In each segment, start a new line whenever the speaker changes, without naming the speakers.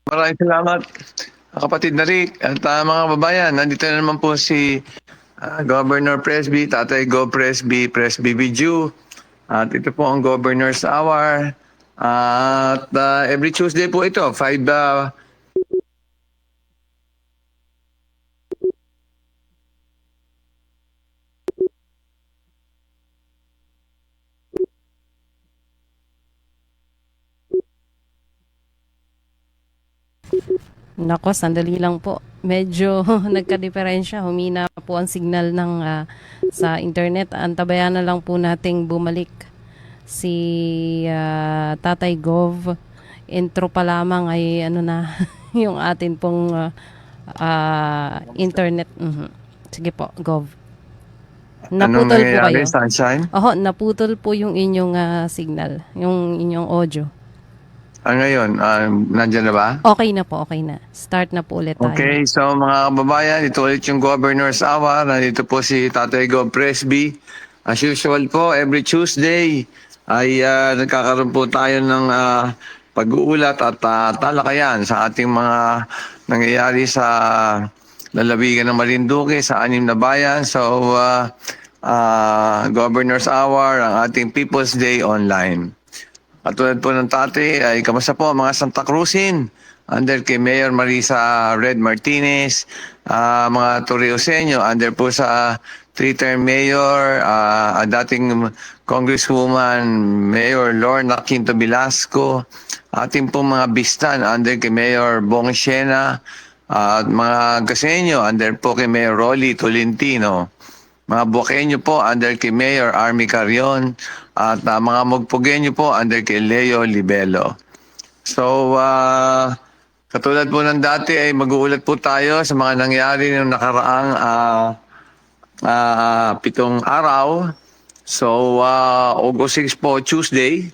Maraming salamat, kapatid na Rick. At mga kababayan, nandito na naman po si Governor Presby, Tatay Go Presby, Presby Biju. At ito po ang Governor's Hour. At every Tuesday po ito, 5
Nako, sandali lang po. Medyo nagka-diferensya. Humina po ang signal ng sa internet. Antabayan na lang po nating bumalik si Tatay Gov. Intro pa lamang ay ano na yung atin pong internet. Sige po, Gov.
anong
Naputol po
nangyayari,
kayo.
Sunshine?
Oho, naputol po yung inyong signal, yung inyong audio.
Ngayon, nandyan na ba?
Okay na po, okay na. Start na po ulit tayo.
Okay, so mga kababayan, ito ulit yung Governor's Hour. Nandito po si Tatay Go Presby. As usual po, every Tuesday ay nagkakaroon po tayo ng pag-uulat at talakayan sa ating mga nangyayari sa lalawigan ng Marinduque, sa 6 na bayan. So, Governor's Hour, ang ating People's Day online. Katulad po ng tate, ay kamusta po mga Santa Cruzin? Under kay Mayor Marisa Red Martinez, mga Torreoseño, under po sa 3-term Mayor, dating Congresswoman Mayor Lorna Quinto Velasco, ating po mga Bistan, under kay Mayor Bong Siena, at mga Gaseño, under po kay Mayor Rolly Tolentino. Mga Buaqueño po, under kay Mayor Army Carrion. At mga Mogpogueño po, under kay Leo Libelo. So, katulad po ng dati ay mag-uulat po tayo sa mga nangyari ng nakaraang 7 araw. So, August 6 po, Tuesday,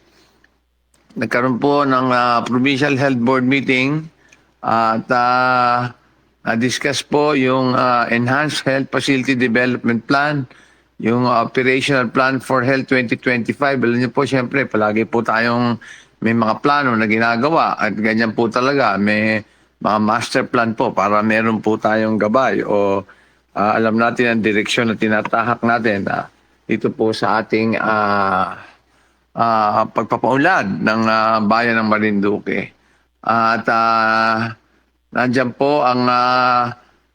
nagkaroon po ng Provincial Health Board meeting at discuss po yung Enhanced Health Facility Development Plan, yung Operational Plan for Health 2025. Alam niyo po, siyempre, palagi po tayong may mga plano na ginagawa at ganyan po talaga. May mga master plan po para meron po tayong gabay o alam natin ang direksyon na tinatahak natin dito po sa ating pagpapaunlad ng bayan ng Marinduque. At nandiyan po ang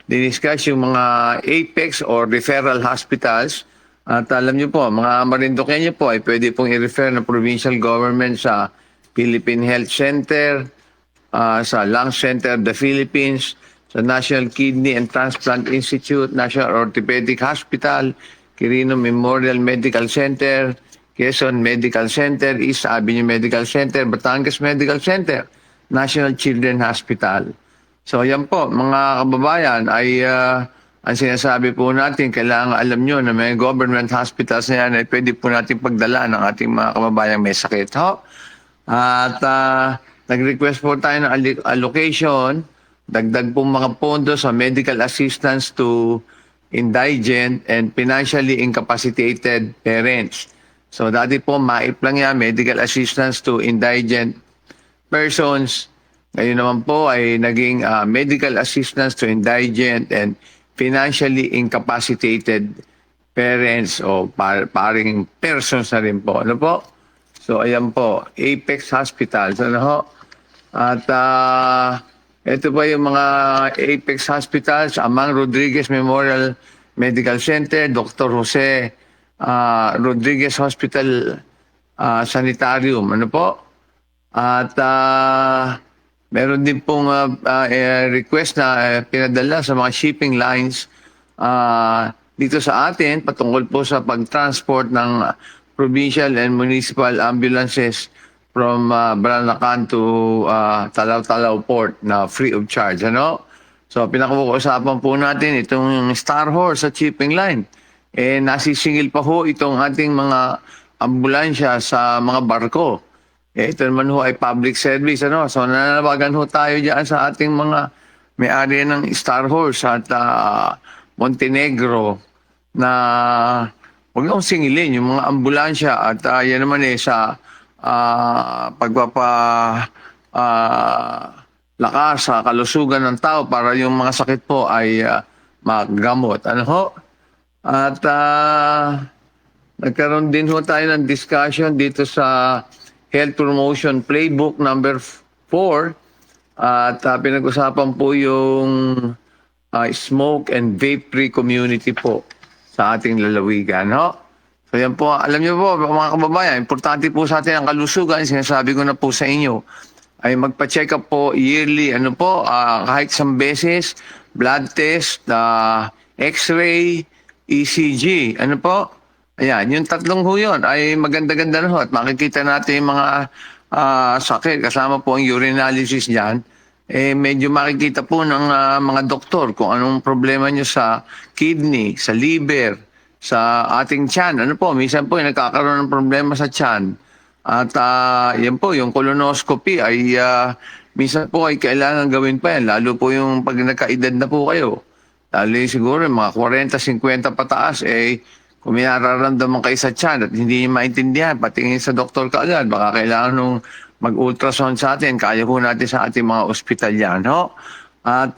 diniscuss yung mga APEX or referral hospitals. At alam niyo po, mga Marinduqueño po ay pwede pong i-refer ng provincial government sa Philippine Health Center, sa Lung Center of the Philippines, sa National Kidney and Transplant Institute, National Orthopedic Hospital, Quirino Memorial Medical Center, Quezon Medical Center, East Avenue Medical Center, Batangas Medical Center, National Children's Hospital. So yan po, mga kababayan, ay ang sinasabi po natin, kailangan alam nyo na may government hospitals na yan ay pwede po natin pagdala ng ating mga kababayan may sakit. Ho? At nag-request po tayo ng allocation, dagdag po mga pondo sa medical assistance to indigent and financially incapacitated parents. So dati po, MAIP lang yan, medical assistance to indigent persons. Ngayon naman po ay naging medical assistance to indigent and financially incapacitated parents o paring persons na rin po. Ano po? So ayan po, Apex Hospitals. Ano ho? At ito pa yung mga Apex Hospitals, Amang Rodriguez Memorial Medical Center, Dr. Jose Rodriguez Hospital Sanitarium. Ano po? At meron din pong request na pinadala sa mga shipping lines dito sa atin patungkol po sa pag-transport ng provincial and municipal ambulances from Bulacan to Talaw-Talaw Port na free of charge. Ano? So pinag-uusapan po natin itong Star Horse sa shipping line. Nasisingil pa ho itong ating mga ambulansya sa mga barko. Ito naman ho ay public service. Ano? So nananawagan ho tayo dyan sa ating mga may-ari ng Star Horse at Montenegro na huwag nang singilin yung mga ambulansya at yan naman sa lakas sa kalusugan ng tao para yung mga sakit po ay magamot. Ano ho? At nagkaroon din ho tayo ng discussion dito sa Health Promotion Playbook number 4 at pinag-usapan po yung smoke and vape-free community po sa ating lalawigan. Ho? So yan po, alam niyo po mga kababayan, importante po sa atin ang kalusugan, sinasabi ko na po sa inyo, ay magpa-check up po yearly, ano po, kahit isang beses, blood test, x-ray, ECG, ano po? Ayan, yung tatlong ho yun ay maganda-ganda na ho at makikita natin yung mga sakit, kasama po ang urinalysis dyan, medyo makikita po ng mga doktor kung anong problema nyo sa kidney, sa liver, sa ating tiyan. Ano po, minsan po nagkakaroon ng problema sa tiyan. At yan po, yung colonoscopy ay minsan po ay kailangan gawin pa yan, lalo po yung pag nagkaedad na po kayo. Lalo yung siguro mga 40-50 pataas, kung may nararamdaman kayo sa tiyan at hindi niyo maintindihan, patingin sa doktor ka agad, baka kailangan nung mag-ultrasound sa atin, kaya po natin sa ating mga ospital yan. Ho? At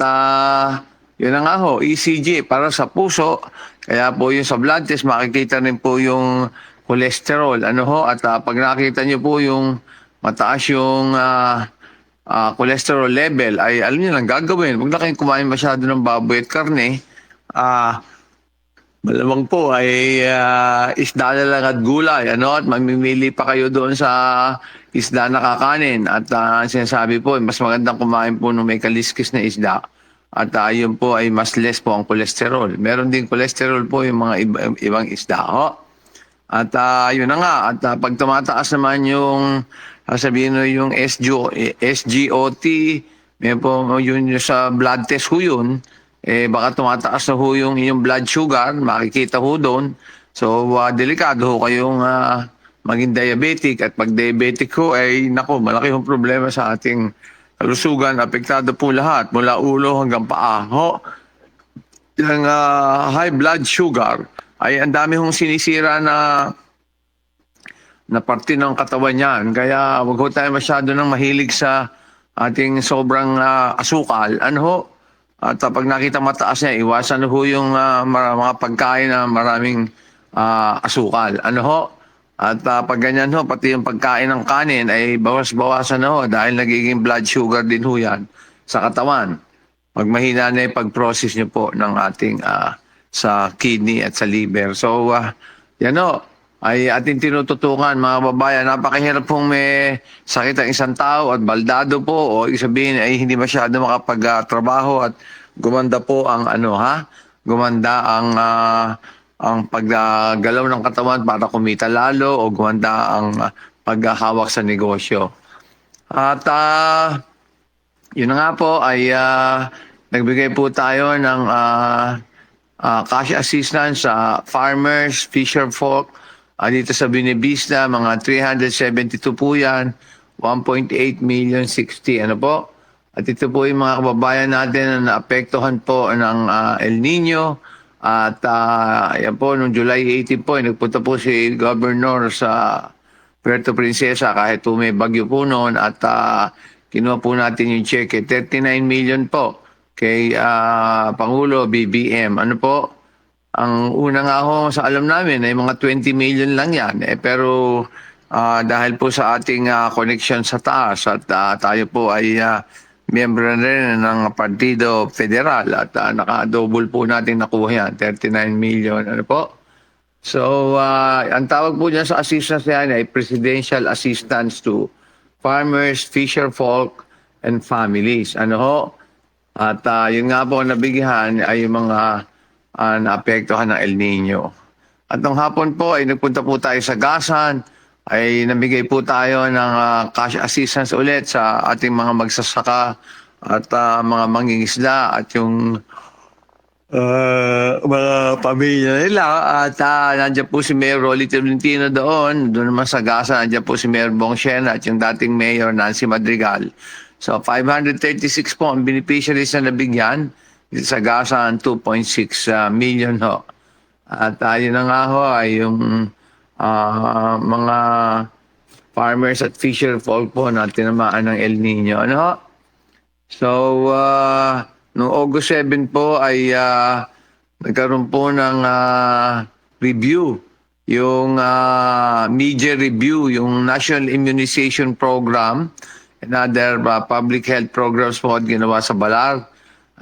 yun na nga ho, ECG para sa puso, kaya po yung sa blood test, makikita rin po yung cholesterol. Ano ho? At pag nakita niyo po yung mataas yung cholesterol level, ay alam niyo lang gagawin. Huwag na kayong kumain masyado ng baboy at karne. Malamang po ay isda na lang at gulay. Ano? At mamimili pa kayo doon sa isda na kakanin. At sinasabi po, mas magandang kumain po ng may kaliskis na isda. At yun po ay mas less po ang cholesterol. Meron din cholesterol po yung mga ibang isda. Ho? At yun na nga. At pag tumataas naman yung, sabihin nyo yung SGOT, may po yun sa blood test ho yun, baka tumataas na ho yung inyong blood sugar, makikita ho doon. So, delikado ho kayong maging diabetic. At pag diabetic ho, nako, malaki yung problema sa ating kalusugan. Apektado po lahat, mula ulo hanggang paa. Ho? Yung high blood sugar, ay ang dami hong sinisira na parte ng katawan niyan. Kaya wag ho tayo masyado nang mahilig sa ating sobrang asukal. Ano ho? At pag nakita mataas niya, iwasan ho yung mga pagkain na maraming asukal. Ano ho? At pag ganyan ho, pati yung pagkain ng kanin ay bawas-bawasan na ho dahil nagiging blood sugar din ho yan sa katawan. Pag mahina na yung pag-process niyo po ng ating sa kidney at sa liver. So, yan ho, ay ating tinututukan mga babayan. Napakahirap pong may sakit ang isang tao at baldado po o isabihin ay hindi masyado makapagtrabaho at gumanda po ang gumanda ang paggalaw ng katawan para kumita lalo o gumanda ang paghahawak sa negosyo. At yun na nga po ay nagbigay po tayo ng cash assistance sa farmers, fisherfolk, dito sa Binibisna, mga 372 po yan, 1.8 million 60. Ano po? At ito po yung mga kababayan natin na naapektuhan po ng El Nino. At yan po, noong July 18 po, nagpunta po si Governor sa Puerto Princesa kahit po may bagyo po noon. At kinuha po natin yung check, 39 million po kay Pangulo BBM. Ano po? Ang una nga ho sa alam namin ay mga 20 million lang yan. Pero dahil po sa ating connection sa taas at tayo po ay miyembro na rin ng Partido Federal at naka-double po natin nakuha yan, 39 million. Ano po? So, ang tawag po niya sa assistance yan ay Presidential Assistance to Farmers, Fisherfolk, and Families. Ano ho? At yun nga po nabigyan ay yung mga naapektuhan ng El Nino. At nung hapon po ay nagpunta po tayo sa Gasan, ay namigay po tayo ng cash assistance ulit sa ating mga magsasaka at mga mangingisda at yung mga pamilya nila. At nandiyan po si Mayor Rolly Tolentino doon naman sa Gasan, nandiyan po si Mayor Bong Siena at yung dating Mayor Nancy Madrigal. So 536 po ang beneficiaries na nabigyan. Sa Gasan, 2.6 million ho. At yun na nga ho ay yung mga farmers at fisher folk po na tinamaan ng El Nino. Ano ho? So, noong August 7 po ay nagkaroon po ng review, yung media review, yung National Immunization Program and other public health programs po at ginawa sa Balar.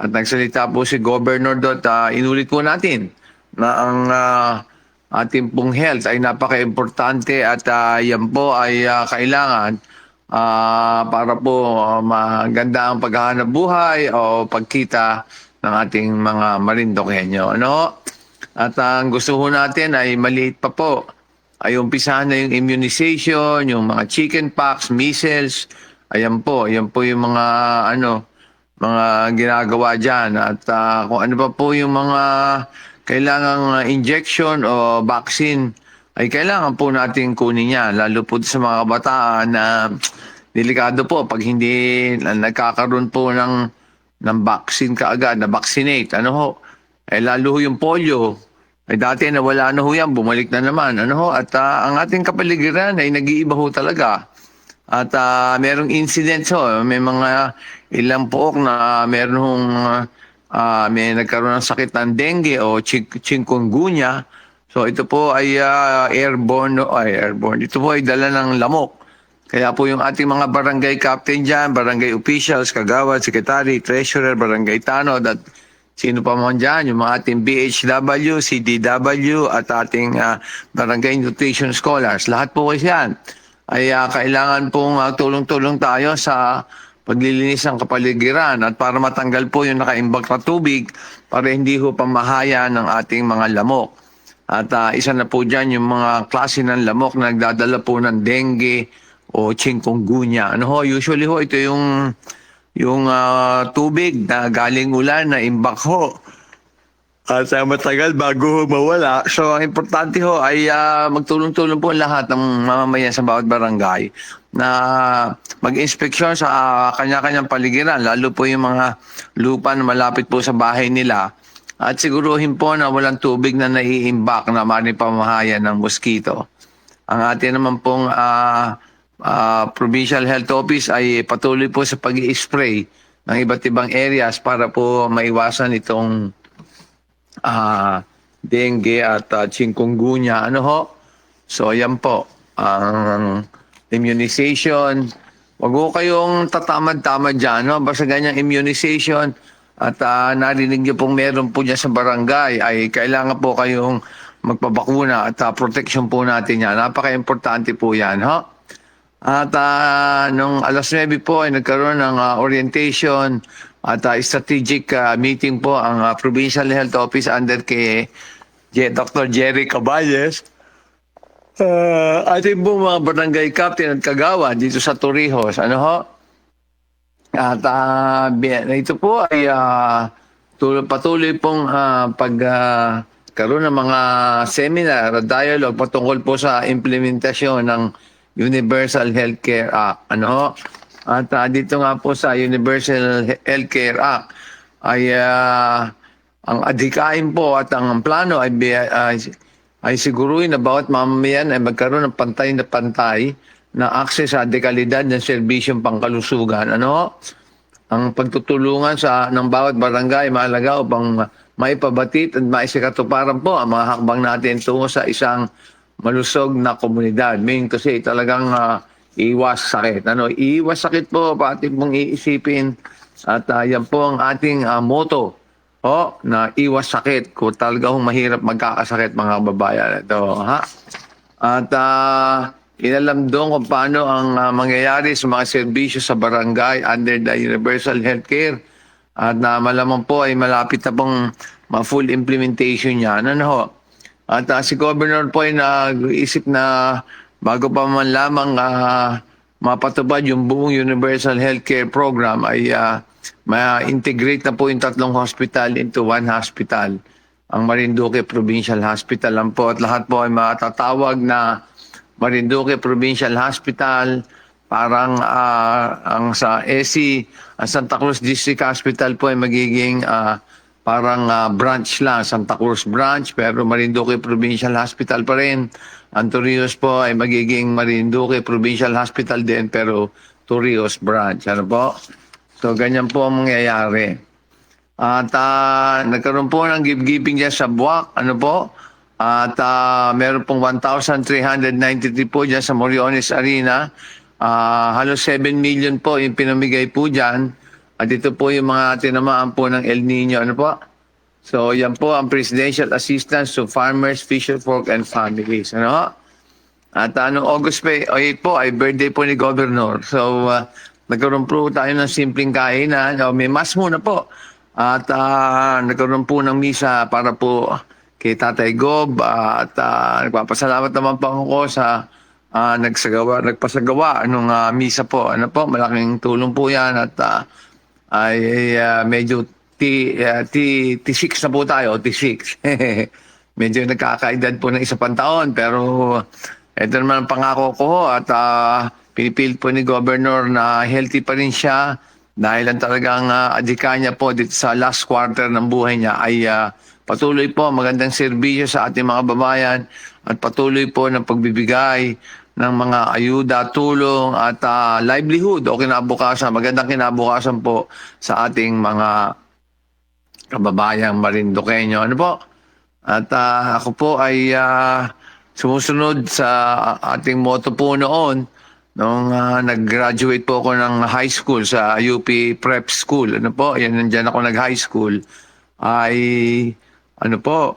At nagsalita po si Governor Dot, inulit po natin na ang ating pong health ay napaka-importante at yan po ay kailangan para po maganda ang paghahanap buhay o pagkita ng ating mga Marindokenyo. Ano? At ang gusto ho natin ay maliit pa po. Ay umpisahan na yung immunization, yung mga chickenpox, measles. Ayan po yung mga mga ginagawa diyan at kung ano pa po yung mga kailangang injection o vaccine ay kailangan po natin kunin yan, lalo po sa mga kabataan na delikado po pag hindi nagkakaroon po ng vaccine kaagad, na vaccinate. Ano ho? Lalo ho yung polio. Dati nawala na ho yan, bumalik na naman. Ano ho? At ang ating kapaligiran ay nag-iiba ho talaga. At merong incidents ho, may mga ilang pook na meron hong may nagkaroon ng sakit ng dengue o chikungunya. So ito po ay airborne. Ito po ay dala ng lamok. Kaya po yung ating mga barangay captain dyan, barangay officials, kagawad, secretary, treasurer, barangay tanod, at sino pa man dyan, yung mga ating BHW, CDW, at ating barangay nutrition scholars. Lahat po kasi yan ay kailangan pong tulong-tulong tayo sa paglilinis ng kapaligiran at para matanggal po yung nakaimbak na tubig para hindi ho pamahaya ng ating mga lamok. At isa na po dyan yung mga klase ng lamok na nagdadala po ng dengue o chikungunya. Ano ho, usually ho, ito yung tubig na galing ulan na imbak ho. At matagal bago mawala. So, ang importante ho ay magtulong-tulong po lahat ng mamamayan sa bawat barangay na mag-inspeksyon sa kanya-kanyang paligiran, lalo po yung mga lupa na malapit po sa bahay nila. At siguruhin po na walang tubig na naiimbak na maaaring pamahaya ng mosquito. Ang atin naman pong Provincial Health Office ay patuloy po sa pag-i-spray ng iba't ibang areas para po maiwasan itong dengue at chikungunya. Ano ho? So, yan po. Ang immunization. Huwag ho kayong tatamad-tamad dyan. No? Basta ganyang immunization at narinig niyo pong meron po dyan sa barangay ay kailangan po kayong magpabakuna at protection po natin yan. Napaka-importante po yan. Ho? At nung alas 9 po ay nagkaroon ng orientation at strategic meeting po ang Provincial Health Office under kay Dr. Jerry Caballes. Ating po mga barangay captain at kagawa dito sa Torrijos. Ano ho? At ito po ay patuloy pong pagkaroon ng mga seminar at dialogue patungkol po sa implementasyon ng Universal Healthcare Act. Ano ho? At dito nga po sa Universal Healthcare Act ay ang adhikain po at ang plano ay siguruhin na bawat mamamayan ay magkaroon ng pantay na access sa dekalidad ng serbisyong pangkalusugan. Ano? Ang pagtutulungan ng bawat barangay mahalaga upang maipabatid at maisikatuparan po ang mga hakbang natin tungo sa isang malusog na komunidad. Meaning to say, talagang iwas sakit. Ano? Iwas sakit po, pati pong iisipin. At yan po ang ating motto. Na iwas sakit. Kung talaga mahirap magkakasakit mga babayan. Ito, ha? At inalam doon kung paano ang mangyayari sa mga serbisyo sa barangay under the Universal Healthcare. At malamang po ay malapit na pong full implementation niya. Ano ho? At si Governor po ay nag-iisip na bago pa man lamang mapatupad yung buong Universal Healthcare Program ay ma-integrate na po yung 3 hospital into 1 hospital. Ang Marinduque Provincial Hospital lang po at lahat po ay matatawag na Marinduque Provincial Hospital. Parang ang sa SC, ang Santa Cruz District Hospital po ay magiging parang branch lang, Santa Cruz branch, pero Marinduque Provincial Hospital pa rin. Ang Torrijos po ay magiging Marinduque Provincial Hospital din, pero Torrijos branch. Ano po? So, ganyan po ang mangyayari. At nagkaroon po ng gift-giving dyan sa Buwak, ano po? At meron pong 1,393 po dyan sa Moriones Arena. Halos 7 million po yung pinamigay po dyan. At ito po yung mga tinamaan po ng El Nino, ano po? So, yan po ang Presidential Assistance to Farmers, Fisherfolk, and Families, ano? At noong August 8 po ay birthday po ni Governor. So, nagkaroon po tayo ng simpleng kainan. May mas muna po. At nagkaroon po ng misa para po kay Tatay Gob. At nagpapasalamat naman po ako sa nagpasagawa nung misa po. Ano po, malaking tulong po yan. At medyo T6 na po tayo, T6. Medyo nagkakaedad po ng isa pang taon. Pero ito naman ang pangako ko at pinipilit po ni Governor na healthy pa rin siya dahil ang talagang adhika niya po dito sa last quarter ng buhay niya ay patuloy po magandang serbisyo sa ating mga babayan at patuloy po ng pagbibigay ng mga ayuda, tulong at livelihood o kinabukasan, magandang kinabukasan po sa ating mga kababayang Marinduqueño. Ano po? At ako po ay sumusunod sa ating motto po noon nung nag-graduate po ako ng high school sa UP Prep School. Ano po? Yan, nandyan ako nag-high school. Ay, ano po,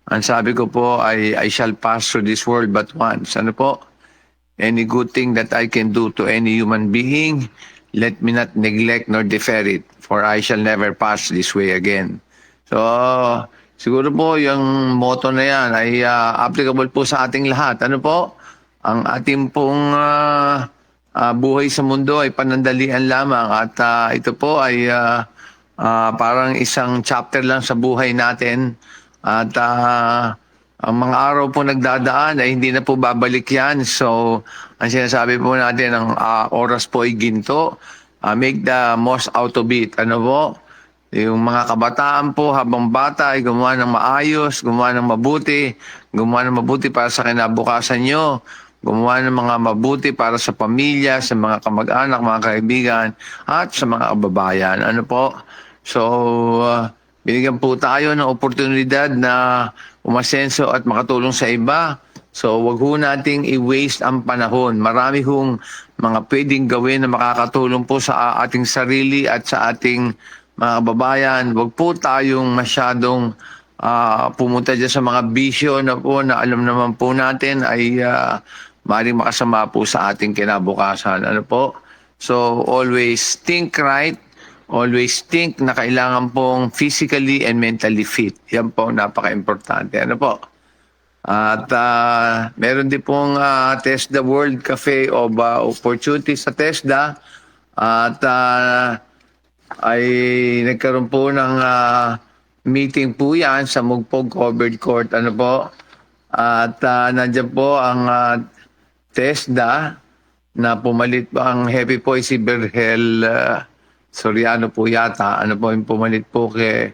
ang sabi ko po ay, I shall pass through this world but once. Ano po? Any good thing that I can do to any human being, let me not neglect nor defer it, for I shall never pass this way again. So, siguro po yung motto na yan ay applicable po sa ating lahat. Ano po? Ang ating pong buhay sa mundo ay panandalian lamang at ito po ay parang isang chapter lang sa buhay natin at ang mga araw po nagdadaan ay hindi na po babalik yan. So, ang sinasabi po natin, ang oras po ay ginto. Make the most out of it. Ano po? Yung mga kabataan po habang bata ay gumawa ng maayos, gumawa ng mabuti para sa kinabukasan nyo, gumawa ng mga mabuti para sa pamilya, sa mga kamag-anak, mga kaibigan, at sa mga kababayan. Ano po? So, binigyan po tayo ng oportunidad na umasenso at makatulong sa iba. So, wag ho nating i-waste ang panahon. Marami hong mga pwedeng gawin na makakatulong po sa ating sarili at sa ating mga kababayan. Wag po tayong masyadong pumunta dyan sa mga bisyo na po na alam naman po natin ay maaaring makasama po sa ating kinabukasan. Ano po? So, always think right. Always think na kailangan pong physically and mentally fit. Yan po, napaka-importante. Ano po? At meron din pong TESDA World Cafe of Opportunity sa TESDA. At ay nagkaroon po ng meeting po yan sa Mugpog Covered Court. Ano po? At nandiyan po ang TESDA na pumalit po. Ang happy po ay si Berhel Soriano po yata. Ano po yung pumalit po kay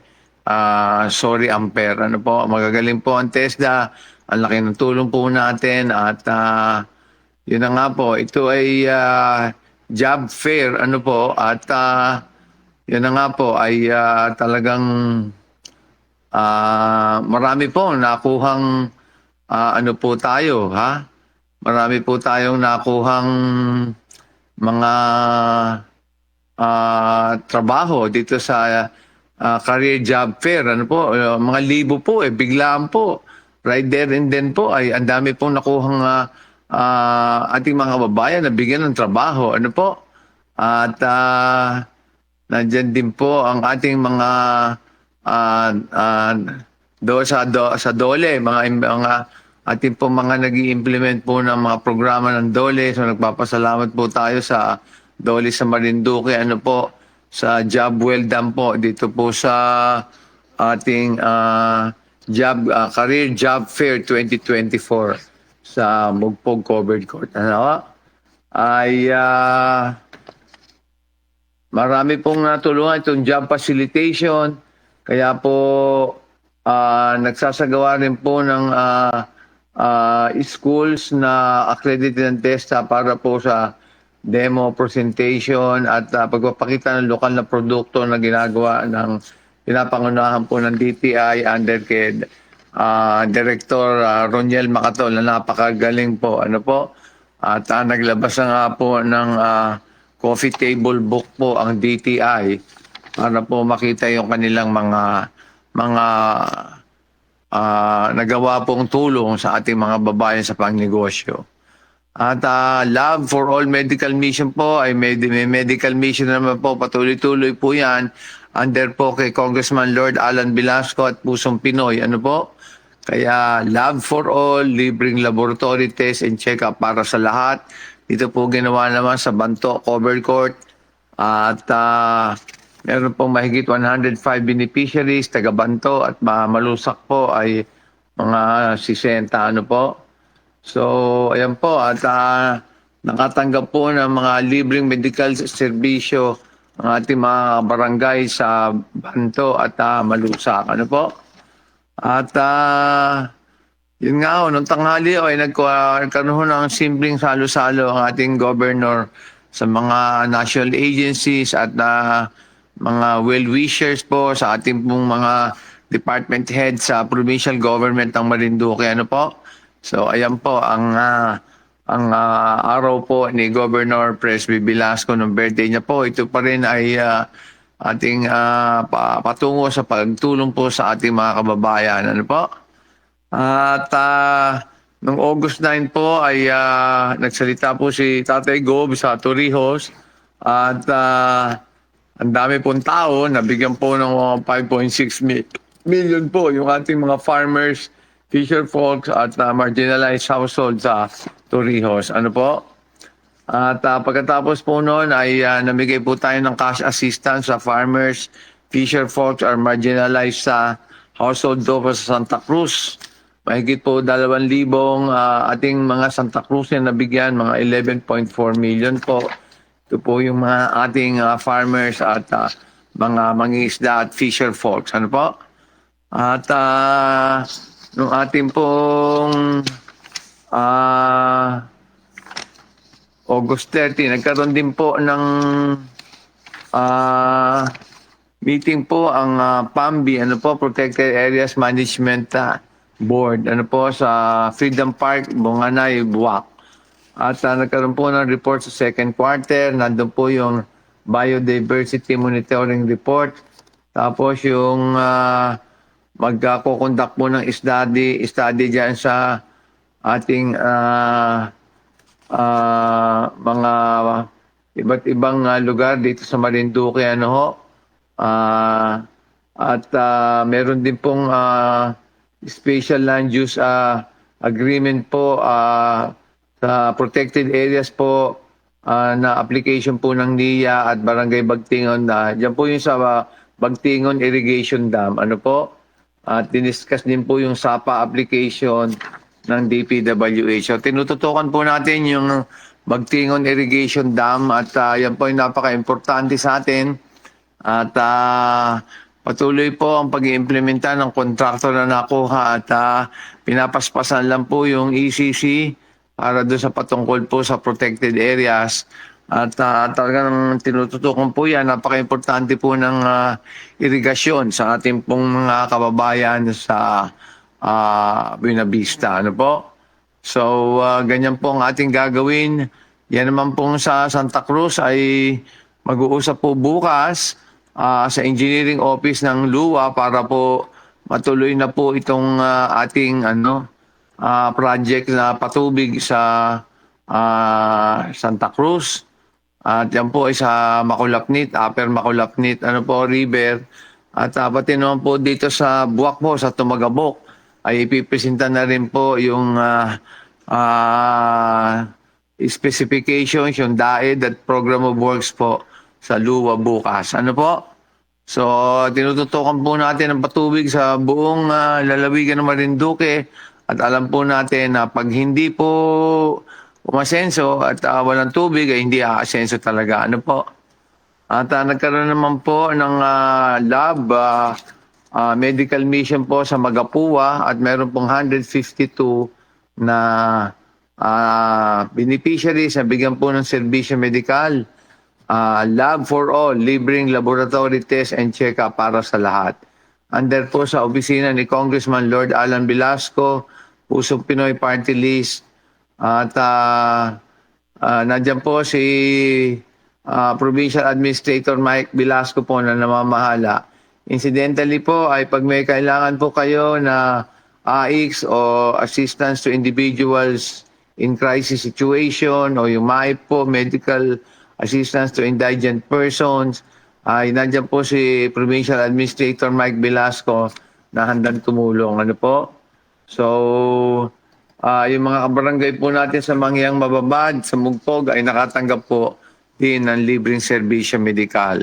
Sorry Ampere. Ano po? Magagaling po ang TESDA. Ang laki ng tulong po natin at yun na nga po, ito ay job fair, ano po, at yun na nga po ay talagang marami po nakuhang ano po tayo, ha? Marami po tayong nakuhang mga trabaho dito sa career job fair, ano po, mga libo po, biglaan po. Right there and then po ay ang dami pong nakuhang ating mga kababayan na bigyan ng trabaho. Ano po? At nandyan din po ang ating mga sa DOLE, mga ating po mga nag-i-implement po ng mga programa ng DOLE. So nagpapasalamat po tayo sa DOLE sa Marinduque. Ano po? Sa Job Well Done po dito po sa ating Career Job Fair 2024 sa Mugpog Covered Court. Ano? Ay marami pong natulungan itong job facilitation. Kaya po nagsasagawa rin po ng schools na accredited ng TESDA para po sa demo presentation at pagpapakita ng lokal na produkto na ginagawa ng pinapangunahan po ng DTI under kay Director Roniel Macatol na napakagaling po. Ano po? At naglabas na nga po ng coffee table book po ang DTI para po makita yung kanilang mga nagawa pong tulong sa ating mga babayan sa pangnegosyo. At Love for All Medical Mission po ay may medical mission naman po, patuloy-tuloy po yan under po kay Congressman Lord Alan Velasco at Pusong Pinoy. Ano po? Kaya Love for All, libreng laboratory test and check-up para sa lahat. Dito po ginawa naman sa Banto Covered Court. At meron pong mahigit 105 beneficiaries, taga Banto at Malusak po ay mga 60. Ano po? So, ayan po. At nakatanggap po ng mga libreng medical serbisyo ang ating mga barangay sa Banto at Malusak. Ano po? At yun nga nung tanghali ay nagkaroon ng simpleng salo-salo ang ating governor sa mga national agencies at mga well-wishers po sa ating pong mga department heads sa provincial government ng Marinduque. Ano po? So ayan po ang araw po ni Governor Presby Velasco ng birthday niya po. Ito pa rin ay ating patungo sa pagtulong po sa ating mga kababayan. Ano po? At noong August 9 po ay nagsalita po si Tatay Gob sa Torrijos at ang dami pong tao, nabigyan po ng 5.6 million po yung ating mga farmers, fisher folks at marginalized households sa Torrijos. Ano po? At pagkatapos po noon ay namigay po tayo ng cash assistance sa farmers, fisher folks or marginalized sa household do sa Santa Cruz. Mahigit po 2,000 ating mga Santa Cruz na nabigyan, mga 11.4 million po. Ito po yung mga ating farmers at mga mangingisda at fisher folks. Ano po? At nung ating pong August 30, nagkaroon din po ng meeting po ang PAMBI, ano po, Protected Areas Management Board, ano po, sa Freedom Park, Bunganay, Buwak. At nagkaroon po ng report sa second quarter, nandun po yung Biodiversity Monitoring Report, tapos yung magkukonduct po ng study dyan sa ating mga iba't ibang lugar dito sa Marinduque. Ano ho? At meron din pong special land use agreement po sa protected areas po na application po ng NIA at Barangay Bagtingon. Diyan po yung sa Bagtingon Irrigation Dam. Ano po? At diniscuss din po yung SAPA application ng DPWH. So tinututukan po natin yung Bagtingon Irrigation Dam at yan po yung napaka-importante sa atin. At patuloy po ang pag-iimplementa ng kontraktor na nakuha at pinapaspasan lang po yung ECC para doon sa patungkol po sa protected areas. At talagang tinututukan po yan, napaka-importante po ng irigasyon sa ating pong mga kababayan sa Buena Vista. Ano po? So, ganyan po ang ating gagawin. Yan naman pong sa Santa Cruz ay mag-uusap po bukas sa engineering office ng LUWA para po matuloy na po itong ating project na patubig sa Santa Cruz. At yan po ay sa Makulapnit, Upper Makulapnit, River. At pati naman po dito sa Buwak po, sa Tumagabok, ay ipipresenta na rin po yung specifications, yung DAED at Program of Works po sa LUWA bukas. Ano po? So, tinututukan po natin ang patubig sa buong lalawigan ng Marinduque at alam po natin na pag hindi po umasenso at walang tubig ay hindi aasenso talaga. Ano po? At nagkaroon naman po ng lab medical mission po sa Magapua at meron pong 152 na beneficiaries na bigyan po ng serbisyo medikal. Lab for all, libreng laboratory test and check-up para sa lahat. Under po sa opisina ni Congressman Lord Alan Velasco, Pusong Pinoy Party List. At nandiyan po si Provincial Administrator Mike Velasco po na namamahala. Incidentally po ay pag may kailangan po kayo na AICS o assistance to individuals in crisis situation o yung MAIP po, medical assistance to indigent persons, ay nandiyan po si Provincial Administrator Mike Velasco na handang tumulong. Ano po? So, yung mga kabarangay po natin sa Mangyang Mababad, sa Mugpog, ay nakatanggap po din ng libreng serbisyo medikal.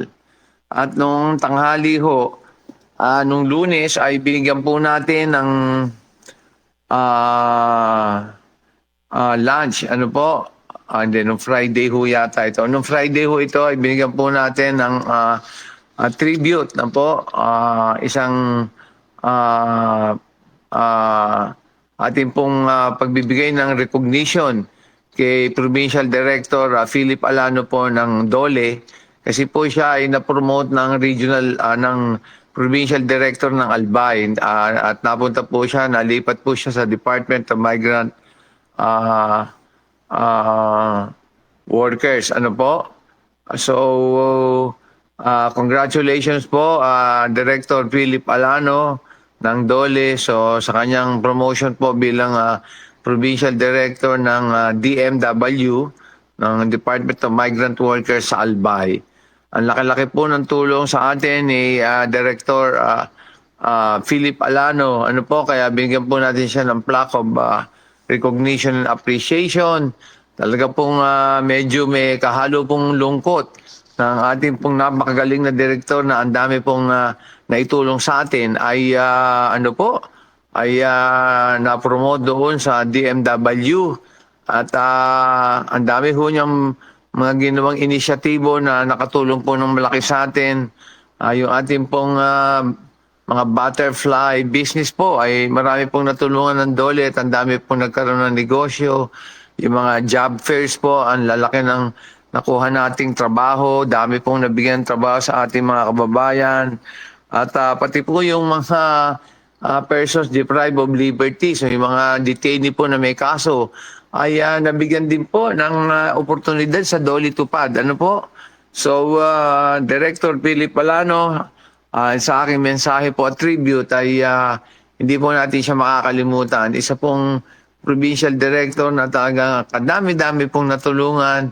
At nung tanghali ho, nung Lunes ay binigyan po natin ng lunch. Ano po? Hindi, nung Friday ho yata ito. Nung Friday ho ito ay binigyan po natin ng tribute na po. Isang ating pong pagbibigay ng recognition kay Provincial Director Philip Alano po ng Dole, kasi po siya ay na-promote ng regional ng Provincial Director ng Albay, at napunta po siya, nalipat po siya sa Department of Migrant Workers. Ano po? So, congratulations po Director Philip Alano ng Dole, so sa kanyang promotion po bilang Provincial Director ng DMW, ng Department of Migrant Workers sa Albay. Ang laki-laki po ng tulong sa atin ni Director Philip Alano. Ano po, kaya bigyan po natin siya ng plaque of recognition and appreciation. Talaga pong medyo may kahalo pong lungkot ng ating pong napakagaling na direktor na ang dami pong naitulong sa atin ay na-promote doon sa DMW, at ang dami ho niyang mga ginawang inisyatibo na nakatulong po ng malaki sa atin. Yung ating pong mga butterfly business po ay marami pong natulungan ng Dole, at ang dami pong nagkaroon ng negosyo. Yung mga job fairs po, ang lalaki ng nakuha nating trabaho, dami pong nabigyan ng trabaho sa ating mga kababayan. At pati po yung mga persons deprived of liberty, so yung mga detainee po na may kaso, ay nabigyan din po ng oportunidad sa Dole Tupad. Ano po? So, Director Philip Alano, sa aking mensahe po at tribute ay hindi po natin siya makakalimutan. Isa pong Provincial Director na talaga kadami-dami pong natulungan.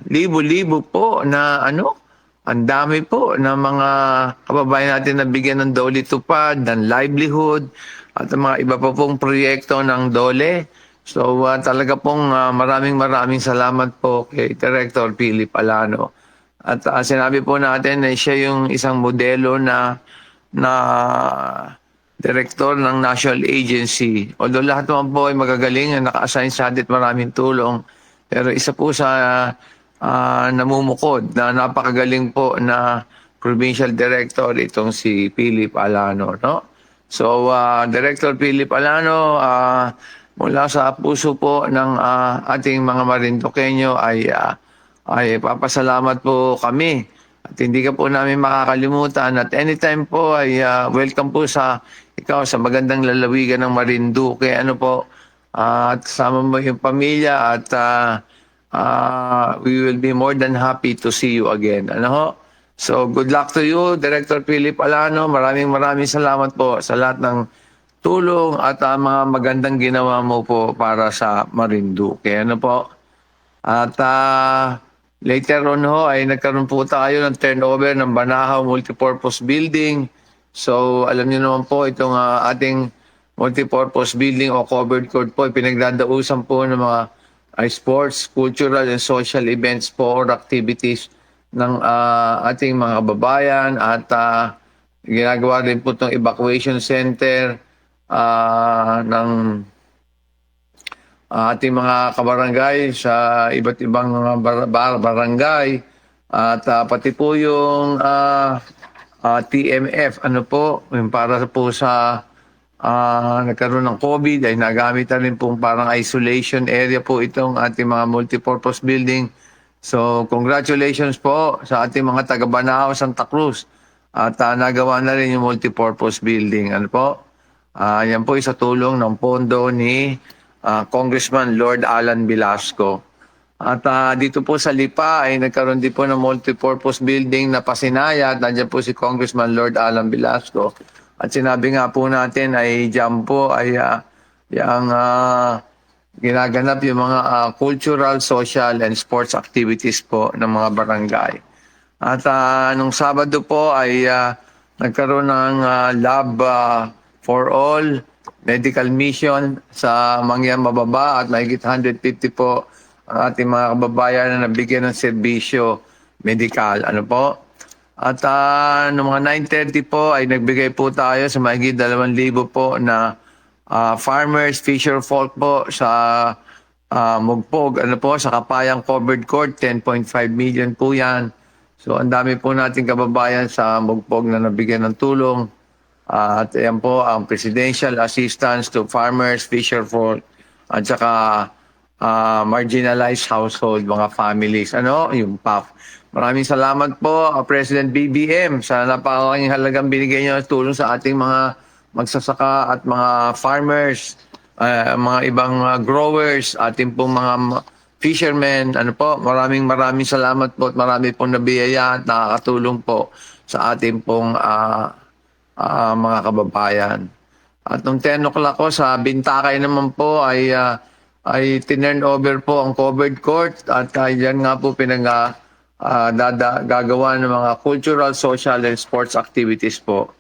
Libo-libo po na ang dami po ng mga kababayan natin na bigyan ng Dole Tupad, ng livelihood, at mga iba pa pong proyekto ng Dole. So talaga pong maraming salamat po kay Director Philip Alano. At sinabi po natin na siya yung isang modelo na director ng national agency. Although lahat naman po ay magagaling, naka-assign sa atin maraming tulong, pero isa po sa namumukod na napakagaling po na provincial director itong si Philip Alano, no? So, Director Philip Alano, mula sa puso po ng ating mga Marinduqueño ay papasalamat po kami. At hindi ka po namin makakalimutan. At anytime po ay welcome po sa ikaw sa magandang lalawigan ng Marinduque. Ano po, at sama mo yung pamilya, at we will be more than happy to see you again. Ano ho? So, good luck to you, Director Philip Alano. Maraming salamat po sa lahat ng tulong at mga magandang ginawa mo po para sa Marinduque. Ano po? At later on ho, ay nagkaroon po tayo ng turnover ng Banahaw Multipurpose Building. So, alam niyo naman po, itong ating multipurpose building o covered court po, pinagdadausan po ng mga sports, cultural, and social events po or activities ng ating mga kababayan. At ginagawa rin po itong evacuation center ng ating mga kabarangay sa iba't ibang mga barangay. At pati po yung TMF, ano po, yung para po sa nagkaroon ng COVID ay nagamit na rin pong parang isolation area po itong ating mga multipurpose building. So congratulations po sa ating mga taga-Banao, Santa Cruz. At nagawa na rin yung multipurpose building. Ano po? Yan po isa tulong ng pondo ni Congressman Lord Alan Velasco. At dito po sa Lipa ay nagkaroon din po ng multipurpose building na pasinaya. Nandiyan po si Congressman Lord Alan Velasco. At sinabi nga po natin ay dyan po ay yung ginaganap yung mga cultural, social, and sports activities po ng mga barangay. At nung Sabado po ay nagkaroon ng lab for all medical mission sa Mangyan Mababa at mahigit 150 po ang ating mga kababayan na nabigyan ng serbisyo medikal. Ano po? At noong mga 9:30 po ay nagbigay po tayo sa mahigit 2,000 po na farmers, fisher folk po sa Mugpog. Ano po? Sa Kapayang Covered Court, 10.5 million po yan. So ang dami po nating kababayan sa Mugpog na nabigyan ng tulong. At yan po ang Presidential Assistance to Farmers, Fisher Folk, at saka marginalized household, mga families. Ano? Yung PAF. Maraming salamat po, President BBM, sa napakalaking halagang binigay niyo ng tulong sa ating mga magsasaka at mga farmers, mga ibang growers, ating pong mga fishermen. Ano po? Maraming salamat po at marami pong nabiyaya at nakakatulong po sa ating pong mga kababayan. At nung 10 o'clock ko sa Bintakay naman po ay tinurn over po ang covered court at yan nga po gagawa ng mga cultural, social, and sports activities po.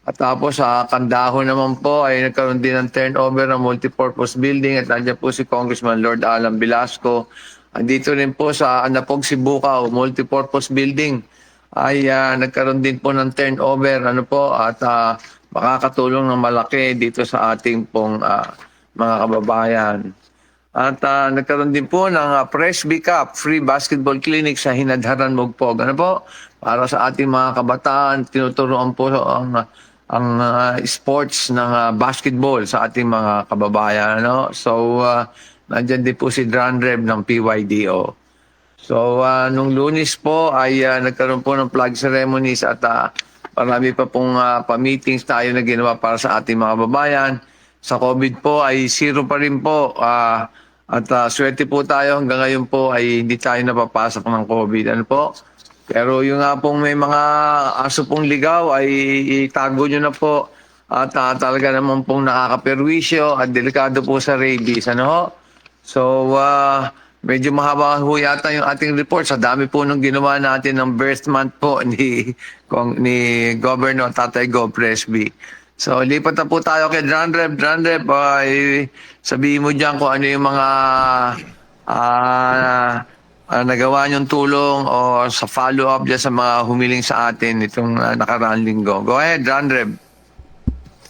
At tapos sa Kandaho naman po ay nagkaroon din ng turnover ng multipurpose building at nandiyan po si Congressman Lord Alan Velasco. Andito rin po sa Anapog, Sibukaw, multipurpose building ay nagkaroon din po ng turnover at makakatulong ng malaki dito sa ating pong mga kababayan. At nagkaroon din po ng Presby Cup free basketball clinic sa Hinadharan, Mugpog. Ano po? Para sa ating mga kabataan, tinuturuan po ang sports ng basketball sa ating mga kababayan. Ano? So, nandyan din po si Dranreb ng PYDO. So, nung Lunes po ay nagkaroon po ng flag ceremonies at marami pa pong pa-meetings tayo na ginawa para sa ating mga kababayan. Sa COVID po ay zero pa rin po. At swerte po tayo hanggang ngayon po ay hindi tayo napapasok ng COVID. Ano po? Pero yung nga pong may mga aso pong ligaw ay itago nyo na po. At talaga naman pong nakakaperwisyo at delikado po sa rabies. Ano ho? So, medyo mahaba ho yata yung ating report. Sa dami po nung ginawa natin ng birth month po ni Governor Tatay Gov Presby. So, lipat na po tayo kay Dranreb. Dranreb, sabihin mo dyan kung ano yung mga nagawa niyong tulong o sa follow-up dyan sa mga humiling sa atin itong nakaraang linggo. Go ahead, Dranreb.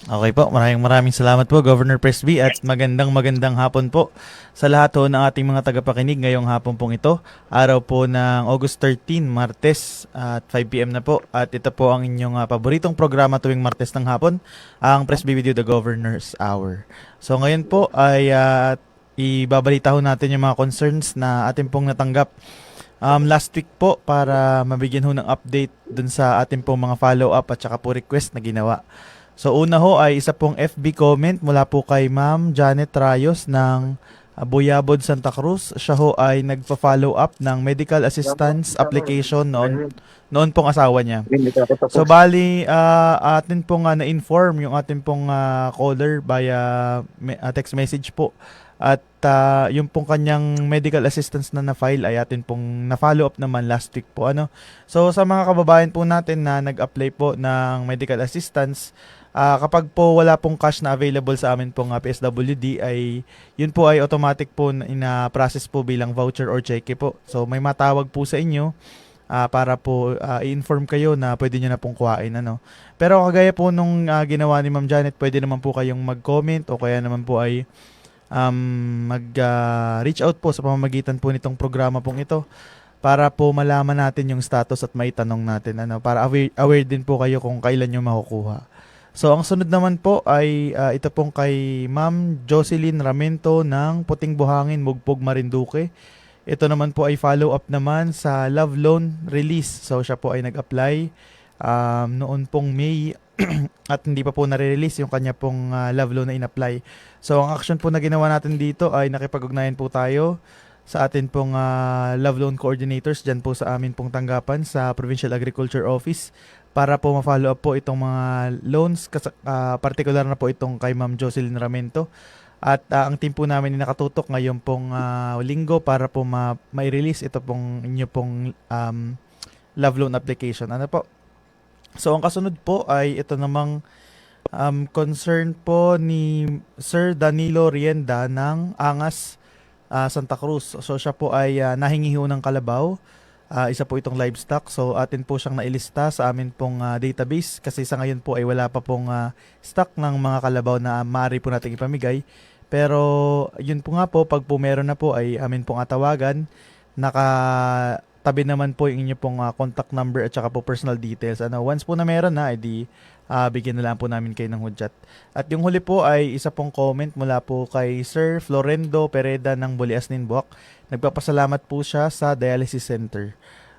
Okay po, maraming salamat po Governor Presby at magandang hapon po sa lahat ho ng ating mga tagapakinig ngayong hapon pong ito. Araw po ng August 13, Martes at 5 p.m. na po at ito po ang inyong paboritong programa tuwing Martes ng hapon, ang Presby Video The Governor's Hour. So ngayon po ay ibabalita ho natin yung mga concerns na ating pong natanggap last week po para mabigyan ho ng update dun sa ating pong mga follow-up at saka po request na ginawa. So una ho ay isa pong FB comment mula po kay Ma'am Janet Rayos ng Buyabod, Santa Cruz. Siya ho ay nagpa-follow up ng medical assistance application noon pong asawa niya. So bali atin pong na-inform yung atin pong caller via text message po. At yung pong kanyang medical assistance na na-file ay atin pong na-follow up naman last week po. So sa mga kababayan po natin na nag-apply po ng medical assistance, kapag po wala pong cash na available sa amin pong PSWD ay yun po ay automatic po na process po bilang voucher or cheque po. So may matawag po sa inyo para po i-inform kayo na pwede nyo na pong kuhain. Pero kagaya po nung ginawa ni Ma'am Janet, pwede naman po kayong mag-comment o kaya naman po ay mag-reach out po sa pamamagitan po nitong programa pong ito para po malaman natin yung status at maitanong natin para aware din po kayo kung kailan nyo makukuha. So, ang sunod naman po ay ito pong kay Ma'am Jocelyn Ramento ng Puting Buhangin, Mugpog, Marinduque. Ito naman po ay follow-up naman sa love loan release. So, siya po ay nag-apply noon pong May at hindi pa po nare-release yung kanya pong love loan na in-apply. So, ang action po na ginawa natin dito ay nakipag-ugnayan po tayo sa atin pong love loan coordinators dyan po sa amin pong tanggapan sa Provincial Agriculture Office para po ma-follow up po itong mga loans, particular na po itong kay Ma'am Jocelyn Ramento. At ang team po namin ay nakatutok ngayon pong linggo para po ma-release ito pong inyo pong love loan application. Ano po? So, ang kasunod po ay ito namang concern po ni Sir Danilo Rienda ng Angas, Santa Cruz. So, siya po ay nahingi ho ng kalabaw. Isa po itong livestock. So, atin po siyang nailista sa amin pong database kasi sa ngayon po ay wala pa pong stock ng mga kalabaw na maaari po nating ipamigay. Pero, yun po nga po, pag po meron na po ay amin pong atawagan. Nakatabi naman po yung inyo pong contact number at saka po personal details. Once po na meron na, edi bigyan na lang po namin kayo ng hudyat. At yung huli po ay isa pong comment mula po kay Sir Florendo Pereda ng Boliasnin Buwak. Nagpapasalamat po siya sa dialysis center.